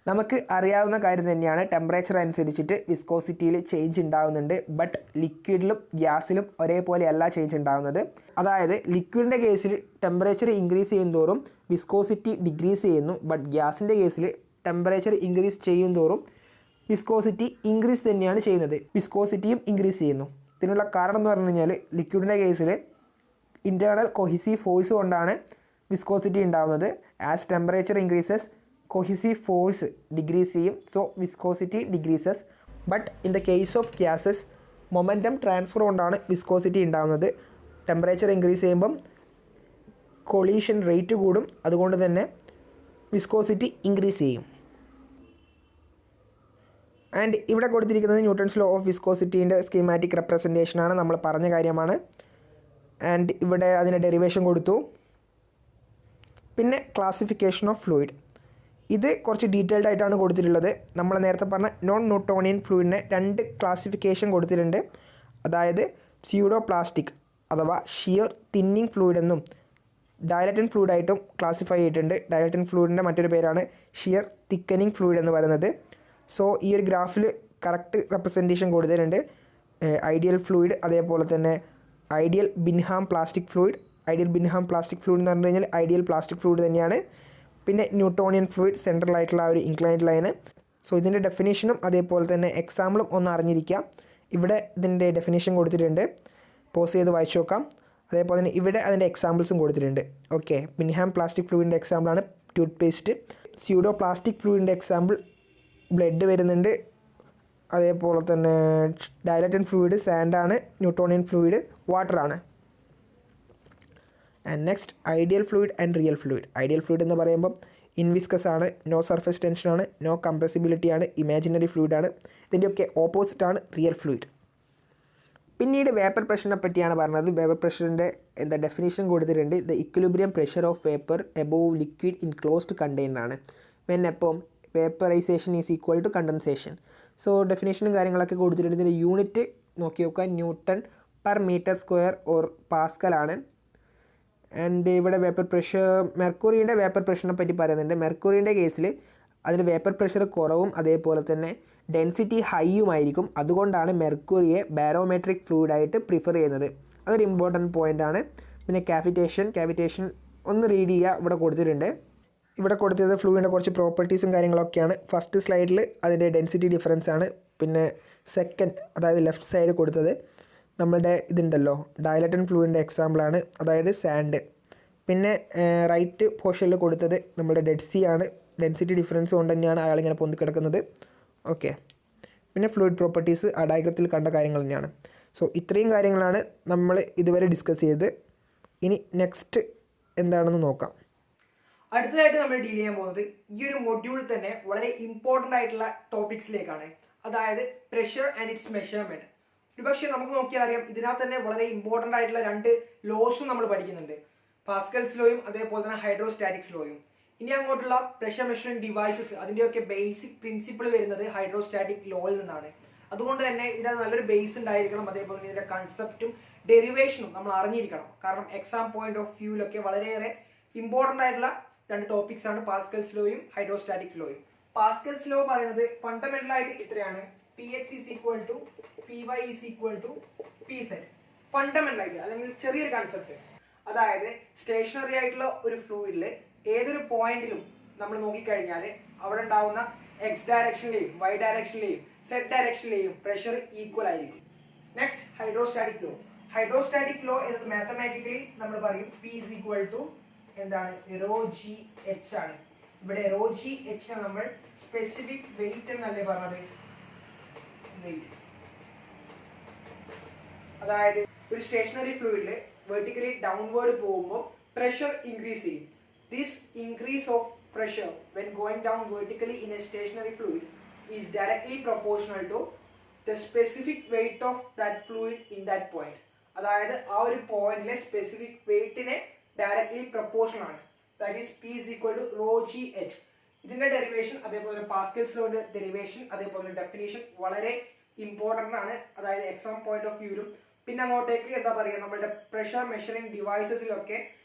നമുക്ക് അറിയാവുന്ന കാര്യം തന്നെയാണ്, ടെമ്പറേച്ചർ അനുസരിച്ചിട്ട് വിസ്കോസിറ്റിയിൽ ചേഞ്ച് ഉണ്ടാകുന്നുണ്ട്. ബട്ട് ലിക്വിഡിലും ഗ്യാസിലും ഒരേപോലെയല്ല ചേഞ്ച് ഉണ്ടാകുന്നത്. അതായത് ലിക്വിഡിൻ്റെ കേസിൽ ടെമ്പറേച്ചർ ഇൻക്രീസ് ചെയ്യുന്തോറും വിസ്കോസിറ്റി ഡിക്രീസ് ചെയ്യുന്നു. ബട്ട് ഗ്യാസിൻ്റെ കേസിൽ ടെമ്പറേച്ചർ ഇൻക്രീസ് ചെയ്യുന്തോറും വിസ്കോസിറ്റി ഇൻക്രീസ് തന്നെയാണ് ചെയ്യുന്നത്. വിസ്കോസിറ്റിയും ഇൻക്രീസ് ചെയ്യുന്നു. ഇതിനുള്ള കാരണം എന്ന് പറഞ്ഞു കഴിഞ്ഞാൽ, ലിക്വിഡിൻ്റെ കേസിൽ ഇൻറ്റേർണൽ കൊഹിസീവ് ഫോഴ്സ് കൊണ്ടാണ് വിസ്കോസിറ്റി ഉണ്ടാകുന്നത്. As temperature increases cohesive force decrease ചെയ്യും. So viscosity decreases. But in the case of gases momentum transfer കൊണ്ടാണ് വിസ്കോസിറ്റി ഉണ്ടാകുന്നത്. ടെമ്പറേച്ചർ ഇൻക്രീസ് ചെയ്യുമ്പം കൊളീഷൻ റേറ്റ് കൂടും. അതുകൊണ്ട് തന്നെ വിസ്കോസിറ്റി ഇൻക്രീസ് ചെയ്യും. ആൻഡ് ഇവിടെ കൊടുത്തിരിക്കുന്നത് ന്യൂട്ടൺസ് ലോ ഓഫ് വിസ്കോസിറ്റീൻ്റെ സ്കീമാറ്റിക് റെപ്രസെൻറ്റേഷനാണ്. നമ്മൾ പറഞ്ഞ കാര്യമാണ്. ആൻഡ് ഇവിടെ അതിൻ്റെ ഡെറിവേഷൻ കൊടുത്തു. പിന്നെ ക്ലാസിഫിക്കേഷൻ ഓഫ് ഫ്ലൂയിഡ്, ഇത് കുറച്ച് ഡീറ്റെയിൽഡ് ആയിട്ടാണ് കൊടുത്തിട്ടുള്ളത്. നമ്മൾ നേരത്തെ പറഞ്ഞ നോൺ ന്യൂട്ടോണിയൻ ഫ്ലൂയിഡിനെ 2 ക്ലാസിഫിക്കേഷൻ കൊടുത്തിട്ടുണ്ട്. അതായത് സ്യൂഡോ പ്ലാസ്റ്റിക് അഥവാ ഷിയർ തിന്നിങ് ഫ്ലൂയിഡ് എന്നും ഡയലറ്റൻ ഫ്ലൂയിഡായിട്ടും ക്ലാസിഫൈ ചെയ്തിട്ടുണ്ട്. ഡയലറ്റൻ ഫ്ലൂയിഡിൻ്റെ മറ്റൊരു പേരാണ് ഷിയർ തിക്കനിങ് ഫ്ലൂയിഡ് എന്ന് പറയുന്നത്. സോ ഈ ഒരു ഗ്രാഫിൽ കറക്റ്റ് റെപ്രസെൻറ്റേഷൻ കൊടുത്തിട്ടുണ്ട്. ഐഡിയൽ ഫ്ലൂയിഡ്, അതേപോലെ തന്നെ ideal Bingham plastic fluid. Ideal Bingham plastic fluid എന്ന് പറഞ്ഞു കഴിഞ്ഞാൽ ഐഡിയൽ പ്ലാസ്റ്റിക് ഫ്ലൂയിഡ് തന്നെയാണ്. പിന്നെ ന്യൂട്ടോണിയൻ ഫ്ലൂയിഡ് സെൻട്രൽ ആയിട്ടുള്ള ആ ഒരു ഇൻക്ലൈൻഡ് ലൈന്. സോ ഇതിൻ്റെ ഡെഫിനേഷനും അതേപോലെ തന്നെ എക്സാമ്പിളും ഒന്ന് അറിഞ്ഞിരിക്കാം. ഇവിടെ ഇതിൻ്റെ ഡെഫിനേഷൻ കൊടുത്തിട്ടുണ്ട്. പോസ് ചെയ്ത് വായിച്ചു നോക്കാം. അതേപോലെ തന്നെ ഇവിടെ അതിൻ്റെ എക്സാമ്പിൾസും കൊടുത്തിട്ടുണ്ട്. ഓക്കെ, ബിൻഹാം പ്ലാസ്റ്റിക് ഫ്ലൂയിഡിൻ്റെ എക്സാമ്പിളാണ് ടൂത്ത് പേസ്റ്റ്. സ്യൂഡോ പ്ലാസ്റ്റിക് ഫ്ലൂയിഡിൻ്റെ എക്സാമ്പിൾ ബ്ലഡ് വരുന്നുണ്ട്. അതേപോലെ തന്നെ ഡയലറ്റൻ ഫ്ലൂയിഡ് സാൻഡാണ്. ന്യൂട്ടോണിയൻ ഫ്ലൂയിഡ് വാട്ടറാണ്. And next ideal fluid and real fluid. Ideal fluid എന്ന് പറയുമ്പം ഇൻവിസ്കസ് ആണ്, നോ സർഫസ് ടെൻഷനാണ്, നോ കംപ്രസിബിലിറ്റി ആണ്, ഇമാജിനറി ഫ്ലൂയിഡാണ്. ഇതിൻ്റെയൊക്കെ ഓപ്പോസിറ്റാണ് റിയൽ ഫ്ലൂയിഡ്. പിന്നീട് വേപ്പർ പ്രഷറിനെ പറ്റിയാണ് പറഞ്ഞത്. വേപ്പർ പ്രഷറിൻ്റെ ഡെഫിനേഷൻ കൊടുത്തിട്ടുണ്ട്. The equilibrium pressure of vapour above liquid in closed container ആണ്. വെൻ എപ്പം vaporisation is equal to condensation. So ഡെഫിനേഷനും കാര്യങ്ങളൊക്കെ കൊടുത്തിട്ടുണ്ട്. ഇതിൻ്റെ യൂണിറ്റ് നോക്കി നോക്കുക, newton per metre square or പാസ്കലാണ്. ആൻഡ് ഇവിടെ വേപ്പർ പ്രഷർ, മെർക്കുറിയുടെ വേപ്പർ പ്രഷറിനെ പറ്റി പറയുന്നുണ്ട്. മെർക്കുറിയുടെ കേസിൽ അതിന് വേപ്പർ പ്രഷർ കുറവും അതേപോലെ തന്നെ ഡെൻസിറ്റി ഹൈയുമായിരിക്കും. അതുകൊണ്ടാണ് മെർക്കുറിയെ ബാരോമെട്രിക് ഫ്ലൂയിഡായിട്ട് പ്രിഫർ ചെയ്യുന്നത്. അതൊരു ഇമ്പോർട്ടൻറ്റ് പോയിൻ്റാണ്. പിന്നെ കാവിറ്റേഷൻ ഒന്ന് റീഡ് ചെയ്യുക, ഇവിടെ കൊടുത്തിട്ടുണ്ട്. ഇവിടെ കൊടുത്തത് ഫ്ലൂയിഡിൻ്റെ കുറച്ച് പ്രോപ്പർട്ടീസും കാര്യങ്ങളൊക്കെയാണ്. ഫസ്റ്റ് സ്ലൈഡിൽ അതിൻ്റെ ഡെൻസിറ്റി ഡിഫറൻസ് ആണ്. പിന്നെ സെക്കൻഡ്, അതായത് ലെഫ്റ്റ് സൈഡ് കൊടുത്തത് നമ്മളുടെ ഇതുണ്ടല്ലോ ഡയലറ്റഡ് ഫ്ലൂയിഡിൻ്റെ എക്സാമ്പിളാണ്, അതായത് സാൻഡ്. പിന്നെ റൈറ്റ് പോർഷനിൽ കൊടുത്തത് നമ്മുടെ ഡെഡ് സീ ആണ്. ഡെൻസിറ്റി ഡിഫറൻസ് കൊണ്ട് തന്നെയാണ് അയാളിങ്ങനെ പൊന്തിക്കിടക്കുന്നത്. ഓക്കെ, പിന്നെ ഫ്ലൂയിഡ് പ്രോപ്പർട്ടീസ് ആ ഡയഗ്രത്തിൽ കണ്ട കാര്യങ്ങൾ തന്നെയാണ്. സോ ഇത്രയും കാര്യങ്ങളാണ് നമ്മൾ ഇതുവരെ ഡിസ്കസ് ചെയ്തത്. ഇനി നെക്സ്റ്റ് എന്താണെന്ന് നോക്കാം. അടുത്തതായിട്ട് നമ്മൾ ഡീൽ ചെയ്യാൻ പോകുന്നത് ഈ ഒരു മൊഡ്യൂൾ തന്നെ വളരെ ഇമ്പോർട്ടൻ്റ് ആയിട്ടുള്ള ടോപ്പിക്സിലേക്കാണ്. അതായത് പ്രഷർ ആൻഡ് ഇറ്റ്സ് മെഷർമെൻറ്റ്. ഒരുപക്ഷെ നമുക്ക് നോക്കിയാൽ അറിയാം, ഇതിനകത്ത് തന്നെ വളരെ ഇമ്പോർട്ടൻ്റ് ആയിട്ടുള്ള 2 ലോസും നമ്മൾ പഠിക്കുന്നുണ്ട്. പാസ്കൽസ് ലോയും അതേപോലെ തന്നെ ഹൈഡ്രോസ്റ്റാറ്റിക്സ് ലോയും. ഇനി അങ്ങോട്ടുള്ള പ്രഷർ മെഷറിംഗ് ഡിവൈസസ് അതിൻ്റെയൊക്കെ ബേസിക് പ്രിൻസിപ്പിൾ വരുന്നത് ഹൈഡ്രോസ്റ്റാറ്റിക് ലോയിൽ നിന്നാണ്. അതുകൊണ്ട് തന്നെ ഇതിനകത്ത് നല്ലൊരു ബേസ് ഉണ്ടായിരിക്കണം. അതേപോലെ തന്നെ ഇതിൻ്റെ കൺസെപ്റ്റും ഡെറിവേഷനും നമ്മൾ അറിഞ്ഞിരിക്കണം. കാരണം എക്സാം പോയിന്റ് ഓഫ് വ്യൂവിലൊക്കെ വളരെയേറെ ഇമ്പോർട്ടൻ്റ് ആയിട്ടുള്ള 2 ടോപ്പിക്സ് ആണ് പാസ്കൽസ് ലോയും ഹൈഡ്രോസ്റ്റാറ്റിക് ലോയും. പാസ്കൽസ് ലോ പറയുന്നത് ഫണ്ടമെന്റൽ ആയിട്ട് ഇത്രയാണ്: Px is equal to Py is equal to Pz. Fundamental ആയിട്ട്, അല്ലെങ്കിൽ ചെറിയൊരു കൺസെപ്റ്റ്. അതായത് സ്റ്റേഷനറി ആയിട്ടുള്ള ഒരു ഫ്ലൂയിഡിൽ ഏതൊരു പോയിന്റിലും നമ്മൾ നോക്കിക്കഴിഞ്ഞാൽ അവിടെ ഉണ്ടാവുന്ന എക്സ് ഡയറക്ഷനിലെയും വൈ ഡയറക്ഷനിലെയും സെറ്റ് ഡയറക്ഷനിലെയും പ്രഷർ ഈക്വൽ ആയിരിക്കും. Next hydrostatic law. Hydrostatic law എന്നത് മാത്തമാറ്റിക്കലി നമ്മൾ പറയും P is equal to എന്താണ്, റോ ജി എച്ച് ആണ്. ഇവിടെ റോ ജി എച്ച് നമ്മൾ സ്പെസിഫിക് വെയിറ്റ് എന്നല്ലേ പറഞ്ഞത്, വെയിറ്റ്. അതായത് ഒരു സ്റ്റേഷനറി ഫ്ലൂയിഡിൽ വെർട്ടിക്കലി ഡൗൺവേർഡ് പോകുമ്പോൾ പ്രഷർ ഇൻക്രീസ് ചെയ്യും. This increase of pressure when going down vertically in a stationary fluid is directly proportional to the specific weight of that fluid in that point. അതായത് ആ ഒരു പോയിന്റിലെ specific വെയിറ്റിനെ directly proportional ആണ്. That is P is equal to rho g h. ഇതിന്റെ derivation അതേപോലെ Pascal's ലോയുടെ derivation അതേപോലെ definition വളരെ important ആണ്. അതായത് എക്സാം പോയിന്റ് ഓഫ് വ്യൂവിലും പിന്നെ അങ്ങോട്ടേക്ക് എന്താ പറയുക, നമ്മുടെ പ്രഷർ മെഷറിംഗ് ഡിവൈസസിലൊക്കെ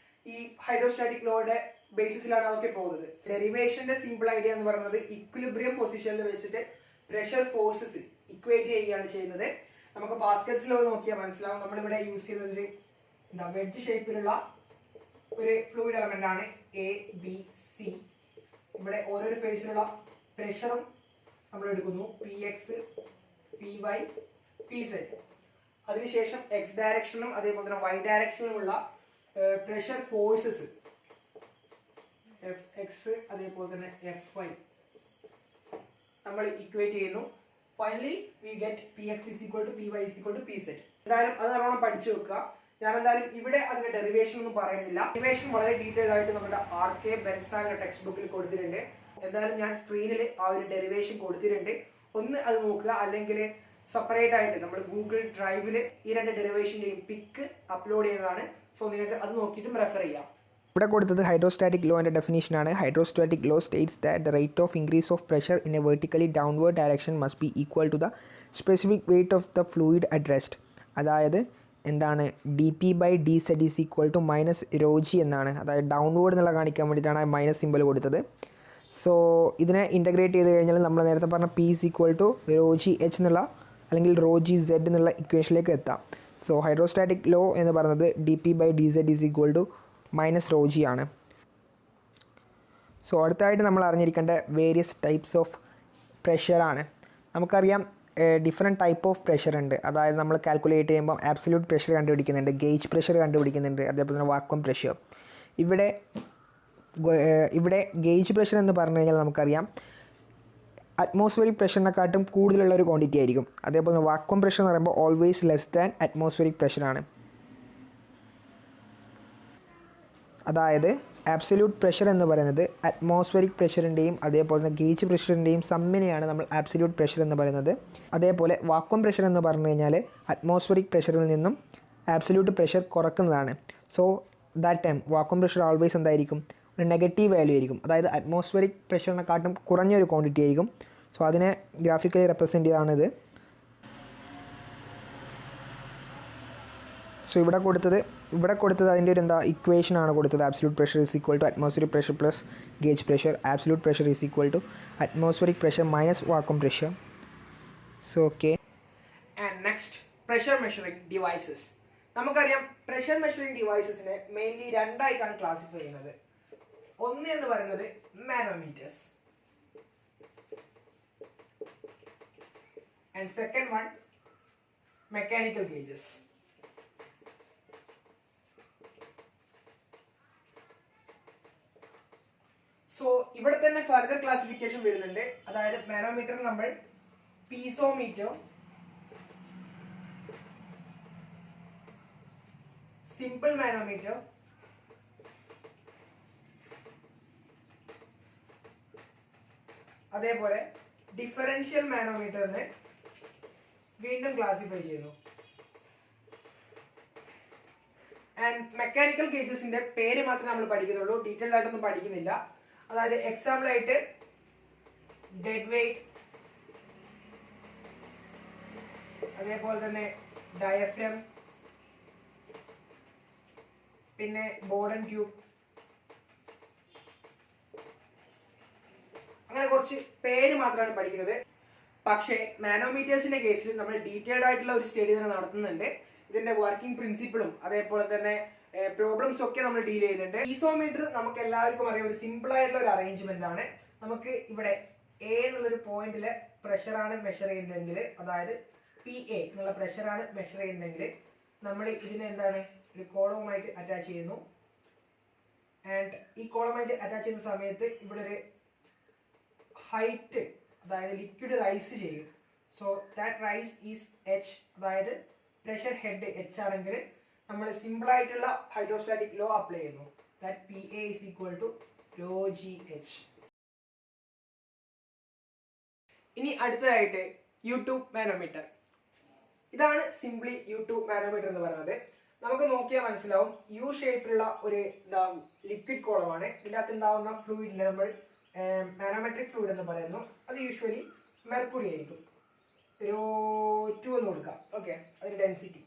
ഈ ഹൈഡ്രോസ്റ്റാറ്റിക് ലോയുടെ ബേസിസിലാണ് അതൊക്കെ പോകുന്നത്. ഡെറിവേഷന്റെ സിമ്പിൾ ഐഡിയ എന്ന് പറയുന്നത് ഇക്വിലിബ്രിയം പൊസിഷനിൽ വെച്ചിട്ട് പ്രഷർ ഫോഴ്സസ് ഇക്വേറ്റ് ചെയ്യുകയാണ് ചെയ്യുന്നത്. നമുക്ക് പാസ്കൽസ് ലോ നോക്കിയാൽ മനസ്സിലാവും. നമ്മളിവിടെ യൂസ് ചെയ്യുന്നത് എന്താ, വെഡ്ജ് ഷേപ്പിലുള്ള ഒരു ഫ്ലൂയിഡ് എലമെന്റ് ആണ് എ ബി സി. ഇവിടെ ഓരോരോ ഫേസിലുള്ള പ്രഷറും നമ്മൾ എടുക്കുന്നു, P X, P Y, P Z. അതിനുശേഷം എക്സ് ഡയറക്ഷനിലും അതേപോലെ തന്നെ വൈ ഡയറക്ഷനിലുമുള്ള പ്രഷർ ഫോഴ്സസ് എഫ് എക്സ് അതേപോലെ തന്നെ എഫ് വൈ നമ്മൾ ഇക്വേറ്റ് ചെയ്യുന്നു. Finally we get P X is equal to P Y is equal to P Z. എന്തായാലും അത് നല്ലോണം പഠിച്ചു വെക്കുക. ഞാൻ എന്തായാലും ഇവിടെ അതിന്റെ ഡെറിവേഷൻ ഒന്നും പറയുന്നില്ല. ഡെറിവേഷൻ വളരെ ഡീറ്റെയിൽ ആയിട്ട് നമ്മുടെ RK ബെൻസാന്റെ ടെക്സ്റ്റ് ബുക്കിൽ കൊടുത്തിട്ടുണ്ട്. എന്തായാലും ഞാൻ സ്ക്രീനിൽ ആ ഒരു ഡെറിവേഷൻ കൊടുത്തിട്ടുണ്ട്, ഒന്ന് അത് നോക്കുക. അല്ലെങ്കിൽ സെപ്പറേറ്റ് ആയിട്ട് നമ്മൾ ഗൂഗിൾ ഡ്രൈവിൽ ഈ 2 ഡെറിവേഷൻ്റെയും പിക്ക് അപ്ലോഡ് ചെയ്യുന്നതാണ്. സോ നിങ്ങൾക്ക് അത് നോക്കിയിട്ടും റെഫർ ചെയ്യാം. ഇവിടെ കൊടുത്തത് ഹൈഡ്രോസ്റ്റാറ്റിക് ലോൻ്റെ ഡെഫിനേഷനാണ്. Hydrostatic law states that the rate of increase of pressure in a vertically downward direction must be equal to the specific weight of the fluid at rest. അതായത് എന്താണ്, dp/dz is equal to minus rho G എന്നാണ്. അതായത് downward എന്നുള്ള കാണിക്കാൻ വേണ്ടിയിട്ടാണ് minus symbol കൊടുത്തത്. സോ ഇതിനെ ഇൻ്റഗ്രേറ്റ് ചെയ്ത് കഴിഞ്ഞാൽ നമ്മൾ നേരത്തെ പറഞ്ഞ P is equal to rho G H എന്നുള്ള അല്ലെങ്കിൽ റോ ജി സെഡ് എന്നുള്ള ഇക്വേഷനിലേക്ക് എത്താം. സോ ഹൈഡ്രോസ്റ്റാറ്റിക് ലോ എന്ന് പറയുന്നത് dp/dz is equal to minus rho g ആണ്. സോ അടുത്തായിട്ട് നമ്മൾ അറിഞ്ഞിരിക്കേണ്ട വേരിയസ് ടൈപ്സ് ഓഫ് പ്രഷറാണ്. നമുക്കറിയാം ഡിഫറെൻറ്റ് ടൈപ്പ് ഓഫ് പ്രഷർ ഉണ്ട്. അതായത് നമ്മൾ കാൽക്കുലേറ്റ് ചെയ്യുമ്പോൾ ആബ്സല്യൂട്ട് പ്രഷർ കണ്ടുപിടിക്കുന്നുണ്ട്, ഗേജ് പ്രഷർ കണ്ടുപിടിക്കുന്നുണ്ട്, അതേപോലെ തന്നെ വാക്വം പ്രഷർ. ഇവിടെ ഗേജ് പ്രഷർ എന്ന് പറഞ്ഞു കഴിഞ്ഞാൽ നമുക്കറിയാം അറ്റ്മോസ്ഫിയറിക് പ്രഷറിനെക്കാട്ടും കൂടുതലുള്ള ഒരു ക്വാണ്ടിറ്റി ആയിരിക്കും. അതേപോലെ തന്നെ വാക്വം പ്രഷർ എന്ന് പറയുമ്പോൾ ഓൾവേസ് ലെസ് ദാൻ അറ്റ്മോസ്ഫിയറിക് പ്രഷറാണ്. അതായത് ആബ്സല്യൂട്ട് പ്രഷർ എന്ന് പറയുന്നത് അറ്റ്മോസ്ഫിയറിക് പ്രഷറിൻ്റെയും അതേപോലെ തന്നെ ഗേജ് പ്രഷറിൻ്റെയും സമ്മിനെയാണ് നമ്മൾ ആബ്സല്യൂട്ട് പ്രഷർ എന്ന് പറയുന്നത്. അതേപോലെ വാക്വം പ്രഷർ എന്ന് പറഞ്ഞു കഴിഞ്ഞാൽ അറ്റ്മോസ്ഫിയറിക് പ്രഷറിൽ നിന്നും ആബ്സല്യൂട്ട് പ്രഷർ കുറക്കുന്നതാണ്. So that time vacuum pressure always എന്തായിരിക്കും, ഒരു നെഗറ്റീവ് വാല്യൂ ആയിരിക്കും. അതായത് അറ്റ്മോസ്ഫിയറിക് പ്രഷറിനെക്കാട്ടും കുറഞ്ഞൊരു ക്വാണ്ടിറ്റി ആയിരിക്കും. സോ അതിനെ ഗ്രാഫിക്കലി റെപ്രസെൻറ്റ് ചെയ്താണ്. സോ ഇവിടെ കൊടുത്തത് അതിൻ്റെ ഒരു ഇക്വേഷനാണ് കൊടുത്തത്. Absolute pressure is equal to atmospheric pressure plus gauge pressure. Absolute pressure is equal to atmospheric pressure minus vacuum pressure. So okay. And next, pressure measuring devices. നമുക്കറിയാം pressure measuring ഡിവൈസസിനെ mainly രണ്ടായിട്ടാണ് classify ചെയ്യുന്നത്. ഒന്ന് എന്ന് പറയുന്നത് manometers and second one mechanical gauges. So ഇവിടെ തന്നെ further classification വരുന്നുണ്ട്. അതായത് manometer നമ്മൾ പീസോമീറ്റർ, സിമ്പിൾ മാനോമീറ്റർ, അതേപോലെ ഡിഫറൻഷ്യൽ മാനോമീറ്ററിനെ വീണ്ടും ക്ലാസിഫൈ ചെയ്യുന്നു. ആൻഡ് മെക്കാനിക്കൽ ഗേജസിന്റെ പേര് മാത്രമേ നമ്മൾ പഠിക്കുന്നുള്ളൂ, ഡീറ്റെയിൽ ആയിട്ടൊന്നും പഠിക്കുന്നില്ല. അതായത് എക്സാമ്പിൾ ആയിട്ട് ഡെഡ് വെയ്റ്റ്, അതേപോലെ തന്നെ ഡയഫ്രം, പിന്നെ ബോർഡൻ ട്യൂബ്, അങ്ങനെ കുറച്ച് പേര് മാത്രമാണ് പഠിക്കുന്നത്. പക്ഷേ മാനോമീറ്റേഴ്സിന്റെ കേസിൽ നമ്മൾ ഡീറ്റെയിൽഡ് ആയിട്ടുള്ള ഒരു സ്റ്റഡി തന്നെ നടത്തുന്നുണ്ട്. ഇതിന്റെ വർക്കിംഗ് പ്രിൻസിപ്പിളും അതേപോലെ തന്നെ പ്രോബ്ലംസ് ഒക്കെ നമ്മൾ ഡീൽ ചെയ്യുന്നുണ്ട്. പീസോമീറ്റർ നമുക്ക് എല്ലാവർക്കും അറിയാം, ഒരു സിമ്പിൾ ആയിട്ടുള്ള ഒരു അറേഞ്ച്മെന്റ് ആണ്. നമുക്ക് ഇവിടെ എ എന്നുള്ളൊരു പോയിന്റിലെ പ്രഷറാണ് മെഷർ ചെയ്യുന്നതെങ്കിൽ, അതായത് പി എ എന്നുള്ള പ്രഷറാണ് മെഷർ ചെയ്യുന്നതെങ്കിൽ നമ്മൾ ഇതിനെ എന്താണ് ഒരു കോളവുമായിട്ട് അറ്റാച്ച് ചെയ്യുന്നു. ആൻഡ് ഈ കോളവുമായിട്ട് അറ്റാച്ച് ചെയ്യുന്ന സമയത്ത് ഇവിടെ ഒരു ഹൈറ്റ്, അതായത് ലിക്വിഡ് റൈസ് ചെയ്യും. So that rise is h, അതായത് പ്രഷർ ഹെഡ് എച്ച് ആണെങ്കിൽ നമ്മൾ സിമ്പിൾ ആയിട്ടുള്ള ഹൈഡ്രോസ്റ്റാറ്റിക് ലോ അപ്ലൈ ചെയ്യുന്നു. That P A is equal to rho g h. ഇനി അടുത്തതായിട്ട് യൂട്യൂബ് മാനോമീറ്റർ. ഇതാണ് സിംപ്ലി യൂട്യൂബ് മാനോമീറ്റർ എന്ന് പറയുന്നത്. നമുക്ക് നോക്കിയാൽ മനസ്സിലാവും, യു ഷേപ്പിലുള്ള ഒരു ലിക്വിഡ് കോളമാണ്. ഇതിൻ്റെ അകത്ത് ഉണ്ടാവുന്ന ഫ്ലൂയിഡിനെ നമ്മൾ മാനോമെട്രിക് ഫ്ലൂയിഡ് എന്ന് പറയുന്നു. അത് യൂഷ്വലി മെർക്കുറി ആയിരിക്കും. ഒരു 2 എന്ന് കൊടുക്കാം. ഓക്കെ, അതിന്റെ ഡെൻസിറ്റി.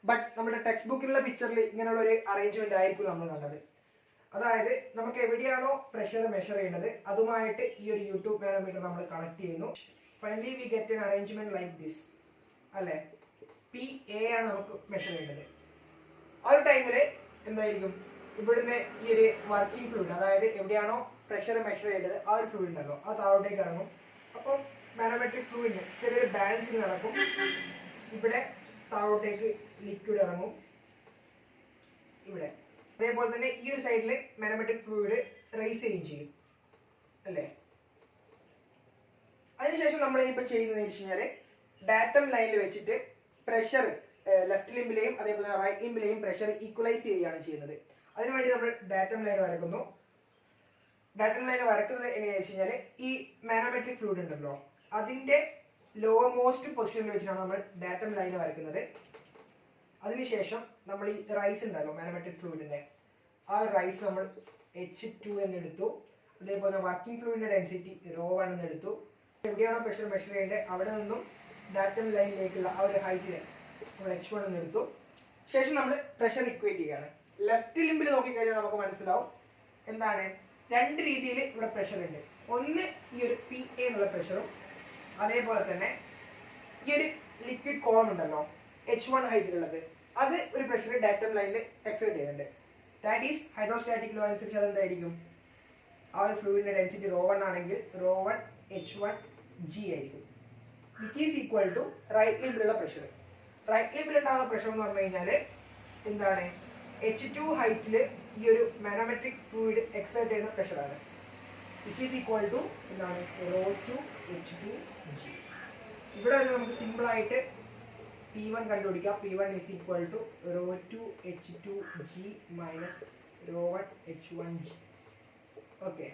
ബട്ട് നമ്മുടെ ടെക്സ്റ്റ് ബുക്കിലുള്ള പിക്ചറിൽ ഇങ്ങനെയുള്ള ഒരു അറേഞ്ച്മെന്റ് ആയിരിക്കും നമ്മൾ കണ്ടത്. അതായത് നമുക്ക് എവിടെയാണോ പ്രഷർ മെഷർ ചെയ്യേണ്ടത് അതുമായിട്ട് ഈ ഒരു യൂട്യൂബ് മാനോമീറ്റർ നമ്മൾ കണക്ട് ചെയ്യുന്നു. Finally we get an arrangement like this, അല്ലേ? പി എ ആണ് നമുക്ക് മെഷർ ചെയ്യേണ്ടത്. ആ ഒരു ടൈമിൽ എന്തായിരിക്കും, ഇവിടുന്ന് ഈ ഒരു വർക്കിംഗ് ഫ്ലൂയിഡ്, അതായത് എവിടെയാണോ പ്രഷർ മെഷർ ചെയ്യേണ്ടത് ആ ഒരു ഫ്ലൂയിഡ് ഉണ്ടല്ലോ, അത് താഴോട്ടേക്ക് ഇറങ്ങും. അപ്പം മാനോമെട്രിക് ഫ്ലൂയിഡിന് ചെറിയൊരു ബാലൻസിങ് നടക്കും. ഇവിടെ താഴോട്ടേക്ക് ലിക്വിഡ് ഇറങ്ങും ഇവിടെ. അതേപോലെ തന്നെ ഈ ഒരു സൈഡിൽ മാനോമെട്രിക് ഫ്ലൂയിഡ് റൈസ് ചെയ്യുകയും ചെയ്യും, അല്ലേ? അതിനുശേഷം നമ്മൾ ഇനിയിപ്പോൾ ചെയ്യുന്നതെന്ന് വെച്ച് കഴിഞ്ഞാൽ ഡാറ്റം ലൈനിൽ വെച്ചിട്ട് പ്രഷർ ലെഫ്റ്റ് ലിംബിലെയും അതേപോലെ റൈറ്റ് ലിംബിലെയും പ്രഷർ ഈക്വലൈസ് ചെയ്യുകയാണ് ചെയ്യുന്നത്. അതിനുവേണ്ടി നമ്മൾ ഡാറ്റം ലൈൻ വരക്കുന്നു. ഡാറ്റം ലൈൻ വരക്കുന്നത് എങ്ങനെയാണെന്ന് വെച്ച് കഴിഞ്ഞാൽ ഈ മാനോമെട്രിക് ഫ്ലൂയിഡ് ഉണ്ടല്ലോ, അതിൻ്റെ ലോവർ മോസ്റ്റ് പൊസിഷനിൽ വെച്ചിട്ടാണ് നമ്മൾ ഡാറ്റം ലൈൻ വരയ്ക്കുന്നത്. അതിനുശേഷം നമ്മൾ ഈ റൈസ് ഉണ്ടല്ലോ മാനോമെട്രിക് ഫ്ലൂയിഡിൻ്റെ, ആ റൈസ് നമ്മൾ H2 എന്നെടുത്തു. അതേപോലെ വർക്കിംഗ് ഫ്ലൂയിഡിൻ്റെ ഡെൻസിറ്റി rho 1 എന്നെടുത്തു. എവിടെയാണോ പ്രഷർ മെഷർ ചെയ്യേണ്ടത് അവിടെ നിന്നും ഡാറ്റം ലൈനിലേക്കുള്ള ആ ഒരു ഹൈറ്റിനെ നമ്മൾ H1 എന്നെടുത്തു. ശേഷം നമ്മൾ പ്രഷർ ഇക്വേറ്റ് ചെയ്യുകയാണ്. ലെഫ്റ്റ് ലിംബിൽ നോക്കിക്കഴിഞ്ഞാൽ നമുക്ക് മനസ്സിലാവും എന്താണ്, രണ്ട് രീതിയിൽ ഇവിടെ പ്രഷർ ഉണ്ട്. ഒന്ന് ഈ ഒരു പി എ എന്നുള്ള പ്രഷറും, അതേപോലെ തന്നെ ഈ ഒരു ലിക്വിഡ് കോളം ഉണ്ടല്ലോ H1 ഹൈറ്റിലുള്ളത്, അത് ഒരു പ്രഷർ ഡാറ്റം ലൈനിൽ എക്സൈറ്റ് ചെയ്യുന്നുണ്ട്. ദാറ്റ് ഈസ് ഹൈഡ്രോസ്റ്റാറ്റിക് ലോ അനുസരിച്ച് അതെന്തായിരിക്കും, ആ ഒരു ഫ്ലൂയിഡിന്റെ ഡെൻസിറ്റി rho 1 ആണെങ്കിൽ rho 1 H1 G ആയിരിക്കും, which is equal to right ലിംബിലുള്ള പ്രഷർ. റൈറ്റ് ലിംബിൽ ഉണ്ടാകുന്ന പ്രഷർ എന്ന് പറഞ്ഞു കഴിഞ്ഞാൽ എന്താണ്, H2 ഹൈറ്റിൽ ഈ ഒരു മാനോമെട്രിക് ഫ്ലൂയിഡ് എക്സൈറ്റ് ചെയ്യുന്ന പ്രഷറാണ്, വിച്ച് ഈസ് ഈക്വൽ ടു എന്താണ് rho 2 H2 G. ഇവിടെ നമുക്ക് സിമ്പിൾ ആയിട്ട് P1 കണ്ടുപിടിക്കാം. P1 is equal to rho 2 H2 G minus rho 1 H1 G. Okay,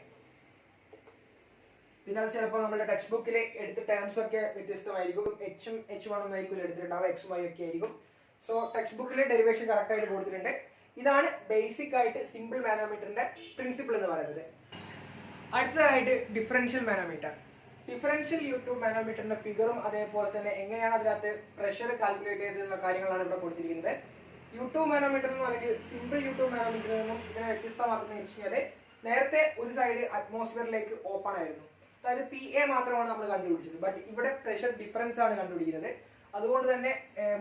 പിന്നെ അത് ചിലപ്പോൾ നമ്മുടെ ടെക്സ്റ്റ് ബുക്കിൽ എടുത്ത ടേംസ് ഒക്കെ വ്യത്യസ്തമായിരിക്കും. എച്ചും H1 ഒന്നായിരിക്കും എടുത്തിട്ടുണ്ടാവും, എക്സും വൈ ഒക്കെ ആയിരിക്കും. സോ ടെക്സ്റ്റ് ബുക്കിൽ ഡെറിവേഷൻ കറക്റ്റ് ആയിട്ട് കൊടുത്തിട്ടുണ്ട്. ഇതാണ് ബേസിക് ആയിട്ട് സിമ്പിൾ മാനോമീറ്ററിന്റെ പ്രിൻസിപ്പിൾ എന്ന് പറയുന്നത്. അടുത്തതായിട്ട് ഡിഫറൻഷ്യൽ മാനോമീറ്റർ. ഡിഫറൻഷ്യൽ യൂട്യൂബ് മാനോമീറ്ററിന്റെ ഫിഗറും അതേപോലെ തന്നെ എങ്ങനെയാണ് അതിനകത്ത് പ്രഷർ കാൽക്കുലേറ്റ് ചെയ്തെന്നുള്ള കാര്യങ്ങളാണ് ഇവിടെ കൊടുത്തിരിക്കുന്നത്. യൂട്യൂബ് മാനോമീറ്റർ എന്നും അല്ലെങ്കിൽ സിമ്പിൾ യൂട്യൂബ് മാനോമീറ്റർ എന്നും ഇതിനെ വ്യത്യസ്തമാക്കുന്നത് വെച്ച് കഴിഞ്ഞാൽ നേരത്തെ ഒരു സൈഡ് അറ്റ്മോസ്ഫിയറിലേക്ക് ഓപ്പൺ ആയിരുന്നു, അതായത് PA മാത്രമാണ് നമ്മൾ കണ്ടുപിടിച്ചത്. ബട്ട് ഇവിടെ പ്രഷർ ഡിഫറൻസ് ആണ് കണ്ടുപിടിക്കുന്നത്. അതുകൊണ്ട് തന്നെ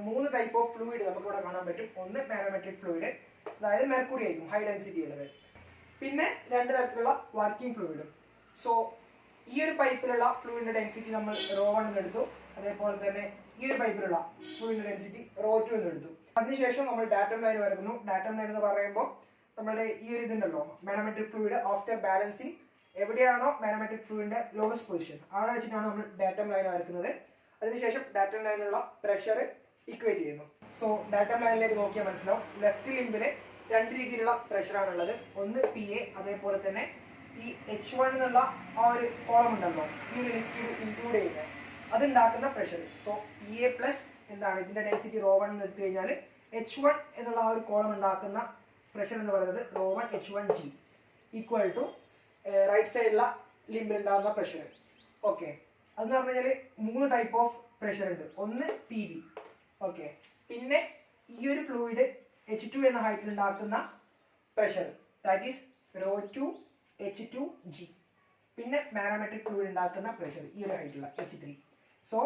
3 ടൈപ്പ് ഓഫ് ഫ്ലൂയിഡ് നമുക്ക് ഇവിടെ കാണാൻ പറ്റും. ഒന്ന് മാനോമെട്രിക് ഫ്ലൂയിഡ്, അതായത് മെർക്കുറി ആയിരിക്കും ഹൈ ഡെൻസിറ്റി ഉള്ളത്. പിന്നെ 2 തരത്തിലുള്ള വർക്കിംഗ് ഫ്ലൂയിഡും. സോ ഈ ഒരു പൈപ്പിലുള്ള ഫ്ലൂയിഡിന്റെ ഡെൻസിറ്റി നമ്മൾ ρ1 എന്ന് എടുത്തു. അതേപോലെ തന്നെ ഈ ഒരു പൈപ്പിലുള്ള ഫ്ലൂയിഡിന്റെ ഡെൻസിറ്റി ρ2 എന്ന് എടുത്തു. അതിനുശേഷം നമ്മൾ ഡാറ്റം ലൈൻ വരക്കുന്നു. ഡാറ്റം ലൈൻ എന്ന് പറയുമ്പോൾ നമ്മുടെ ഈ ഒരു ഇതുണ്ടല്ലോ മാനോമെട്രിക് ഫ്ലൂയിഡ് ആഫ്റ്റർ ബാലൻസിങ് എവിടെയാണോ മാനോമെട്രിക് ഫ്ലൂയിഡിന്റെ ലോവസ്റ്റ് പൊസിഷൻ അവിടെ വെച്ചിട്ടാണ് നമ്മൾ ഡാറ്റം ലൈൻ വരക്കുന്നത്. അതിനുശേഷം ഡാറ്റം ലൈനിലുള്ള പ്രഷർ ഇക്വേറ്റ് ചെയ്യുന്നു. സോ ഡാറ്റം ലൈനിലേക്ക് നോക്കിയാൽ മനസ്സിലാവും ലെഫ്റ്റ് ലിംബില് 2 രീതിയിലുള്ള പ്രഷറാണുള്ളത്. ഒന്ന് PA, അതേപോലെ തന്നെ ഈ H1 എന്നുള്ള ആ ഒരു കോളം ഉണ്ടല്ലോ ഈ ഒരു ലിക്വിഡ് ഇൻക്ലൂഡ് ചെയ്യുന്നത് അതുണ്ടാക്കുന്ന പ്രഷർ. സോ PA പ്ലസ് എന്താണ് ഇതിന്റെ ഡെൻസിറ്റി ρ1 എന്ന് എടുത്തു കഴിഞ്ഞാൽ H1 എന്നുള്ള ആ ഒരു കോളം ഉണ്ടാക്കുന്ന പ്രഷർ എന്ന് പറയുന്നത് ρ1 H1G ഈക്വൽ ടു റൈറ്റ് സൈഡിലുള്ള ലിംബിൽ ഉണ്ടാകുന്ന പ്രഷർ. ഓക്കെ, അതെന്ന് പറഞ്ഞു കഴിഞ്ഞാൽ 3 ടൈപ്പ് ഓഫ് പ്രഷർ ഉണ്ട്. ഒന്ന് PB. ഓക്കെ, പിന്നെ ഈ ഒരു ഫ്ലൂയിഡ് H2 എന്ന ഹൈറ്റിൽ ഉണ്ടാക്കുന്ന പ്രഷർ ദാറ്റ് ഈസ് ρ2 H2G. പിന്നെ മാനോമെട്രിക് ഫ്ലൂയിഡ് ഉണ്ടാക്കുന്ന പ്രഷർ ഈ ഒരു ഹൈറ്റുള്ള H3. സോ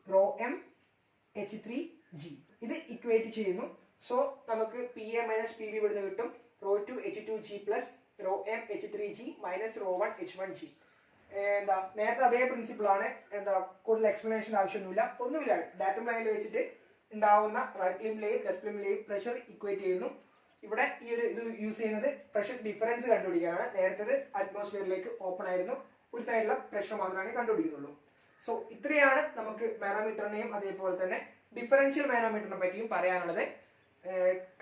ρm H3G ഇത് ഇക്വേറ്റ് ചെയ്യുന്നു. സോ നമുക്ക് PA മൈനസ് PB ഇവിടുന്ന് കിട്ടും ρ2 H2G plus ρm H3G minus ρ1 H1G. എന്താ നേരത്തെ അതേ പ്രിൻസിപ്പിൾ ആണ്. എന്താ കൂടുതൽ എക്സ്പ്ലനേഷൻ ആവശ്യമൊന്നുമില്ല. ഒന്നുമില്ല, ഡാറ്റം ലൈനിൽ വെച്ചിട്ട് ഉണ്ടാവുന്ന റൈറ്റ് ലിംബിലെയും ലെഫ്റ്റ് ലിംബിലെയും പ്രഷർ ഇക്വേറ്റ് ചെയ്യുന്നു. ഇവിടെ ഈ ഒരു ഇത് യൂസ് ചെയ്യുന്നത് പ്രഷർ ഡിഫറൻസ് കണ്ടുപിടിക്കാനാണ്. നേരത്തെ അറ്റ്മോസ്ഫിയറിലേക്ക് ഓപ്പൺ ആയിരുന്നു, ഒരു സൈഡിലെ പ്രഷർ മാത്രമാണ് കണ്ടുപിടിക്കുന്നുള്ളൂ. സോ ഇത്രയാണ് നമുക്ക് മാനോമീറ്ററിനെയും അതേപോലെ തന്നെ ഡിഫറൻഷ്യൽ മാനോമീറ്ററിനെ പറ്റിയും പറയാനുള്ളത്.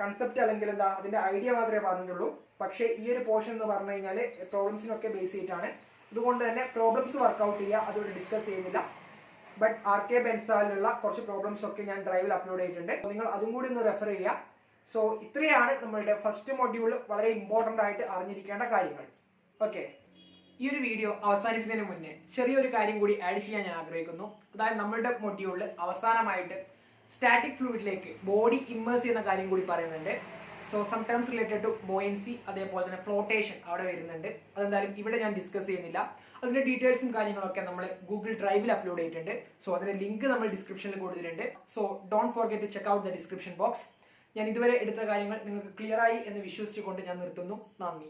കൺസെപ്റ്റ് അല്ലെങ്കിൽ എന്താ അതിന്റെ ഐഡിയ മാത്രമേ പറഞ്ഞിട്ടുള്ളൂ. പക്ഷേ ഈ ഒരു പോർഷൻ എന്ന് പറഞ്ഞു കഴിഞ്ഞാൽ പ്രോബ്ലംസിനൊക്കെ ബേസ് ചെയ്തിട്ടാണ്. അതുകൊണ്ട് തന്നെ പ്രോബ്ലംസ് വർക്ക്ഔട്ട് ചെയ്യുക അതുകൊണ്ട് ഡിസ്കസ് ചെയ്യുന്നില്ല. ബട്ട് RK ബെൻസാലിലുള്ള കുറച്ച് പ്രോബ്ലംസ് ഒക്കെ ഞാൻ ഡ്രൈവിൽ അപ്ലോഡ് ചെയ്തിട്ടുണ്ട്. നിങ്ങൾ അതും കൂടി ഒന്ന് റെഫർ ചെയ്യുക. സോ ഇത്രയാണ് നമ്മളുടെ ഫസ്റ്റ് മൊഡ്യൂൾ വളരെ ഇമ്പോർട്ടൻ്റ് ആയിട്ട് അറിഞ്ഞിരിക്കേണ്ട കാര്യങ്ങൾ. ഓക്കെ, ഈ ഒരു വീഡിയോ അവസാനിപ്പിക്കുന്നതിന് മുന്നേ ചെറിയൊരു കാര്യം കൂടി ആഡ് ചെയ്യാൻ ഞാൻ ആഗ്രഹിക്കുന്നു. അതായത് നമ്മളുടെ മൊഡ്യൂളിൽ അവസാനമായിട്ട് സ്റ്റാറ്റിക് ഫ്ലൂയിഡിലേക്ക് ബോഡി ഇമ്മേഴ്സ് ചെയ്യുന്ന കാര്യം കൂടി പറയുന്നുണ്ട്. So some terms related to buoyancy അതേപോലെ തന്നെ ഫ്ലോട്ടേഷൻ അവിടെ വരുന്നുണ്ട്. അതെന്തായാലും ഇവിടെ ഞാൻ ഡിസ്കസ് ചെയ്യുന്നില്ല. അതിന്റെ ഡീറ്റെയിൽസും കാര്യങ്ങളൊക്കെ നമ്മൾ ഗൂഗിൾ ഡ്രൈവിൽ അപ്ലോഡ് ചെയ്തിട്ടുണ്ട്. സോ അതിന്റെ ലിങ്ക് നമ്മൾ ഡിസ്ക്രിപ്ഷനിൽ കൊടുത്തിട്ടുണ്ട്. So don't forget to check out the description box. ഞാൻ ഇതുവരെ എടുത്ത കാര്യങ്ങൾ നിങ്ങൾക്ക് ക്ലിയർ ആയി എന്ന് വിശ്വസിച്ചുകൊണ്ട് ഞാൻ നിർത്തുന്നു. നന്ദി.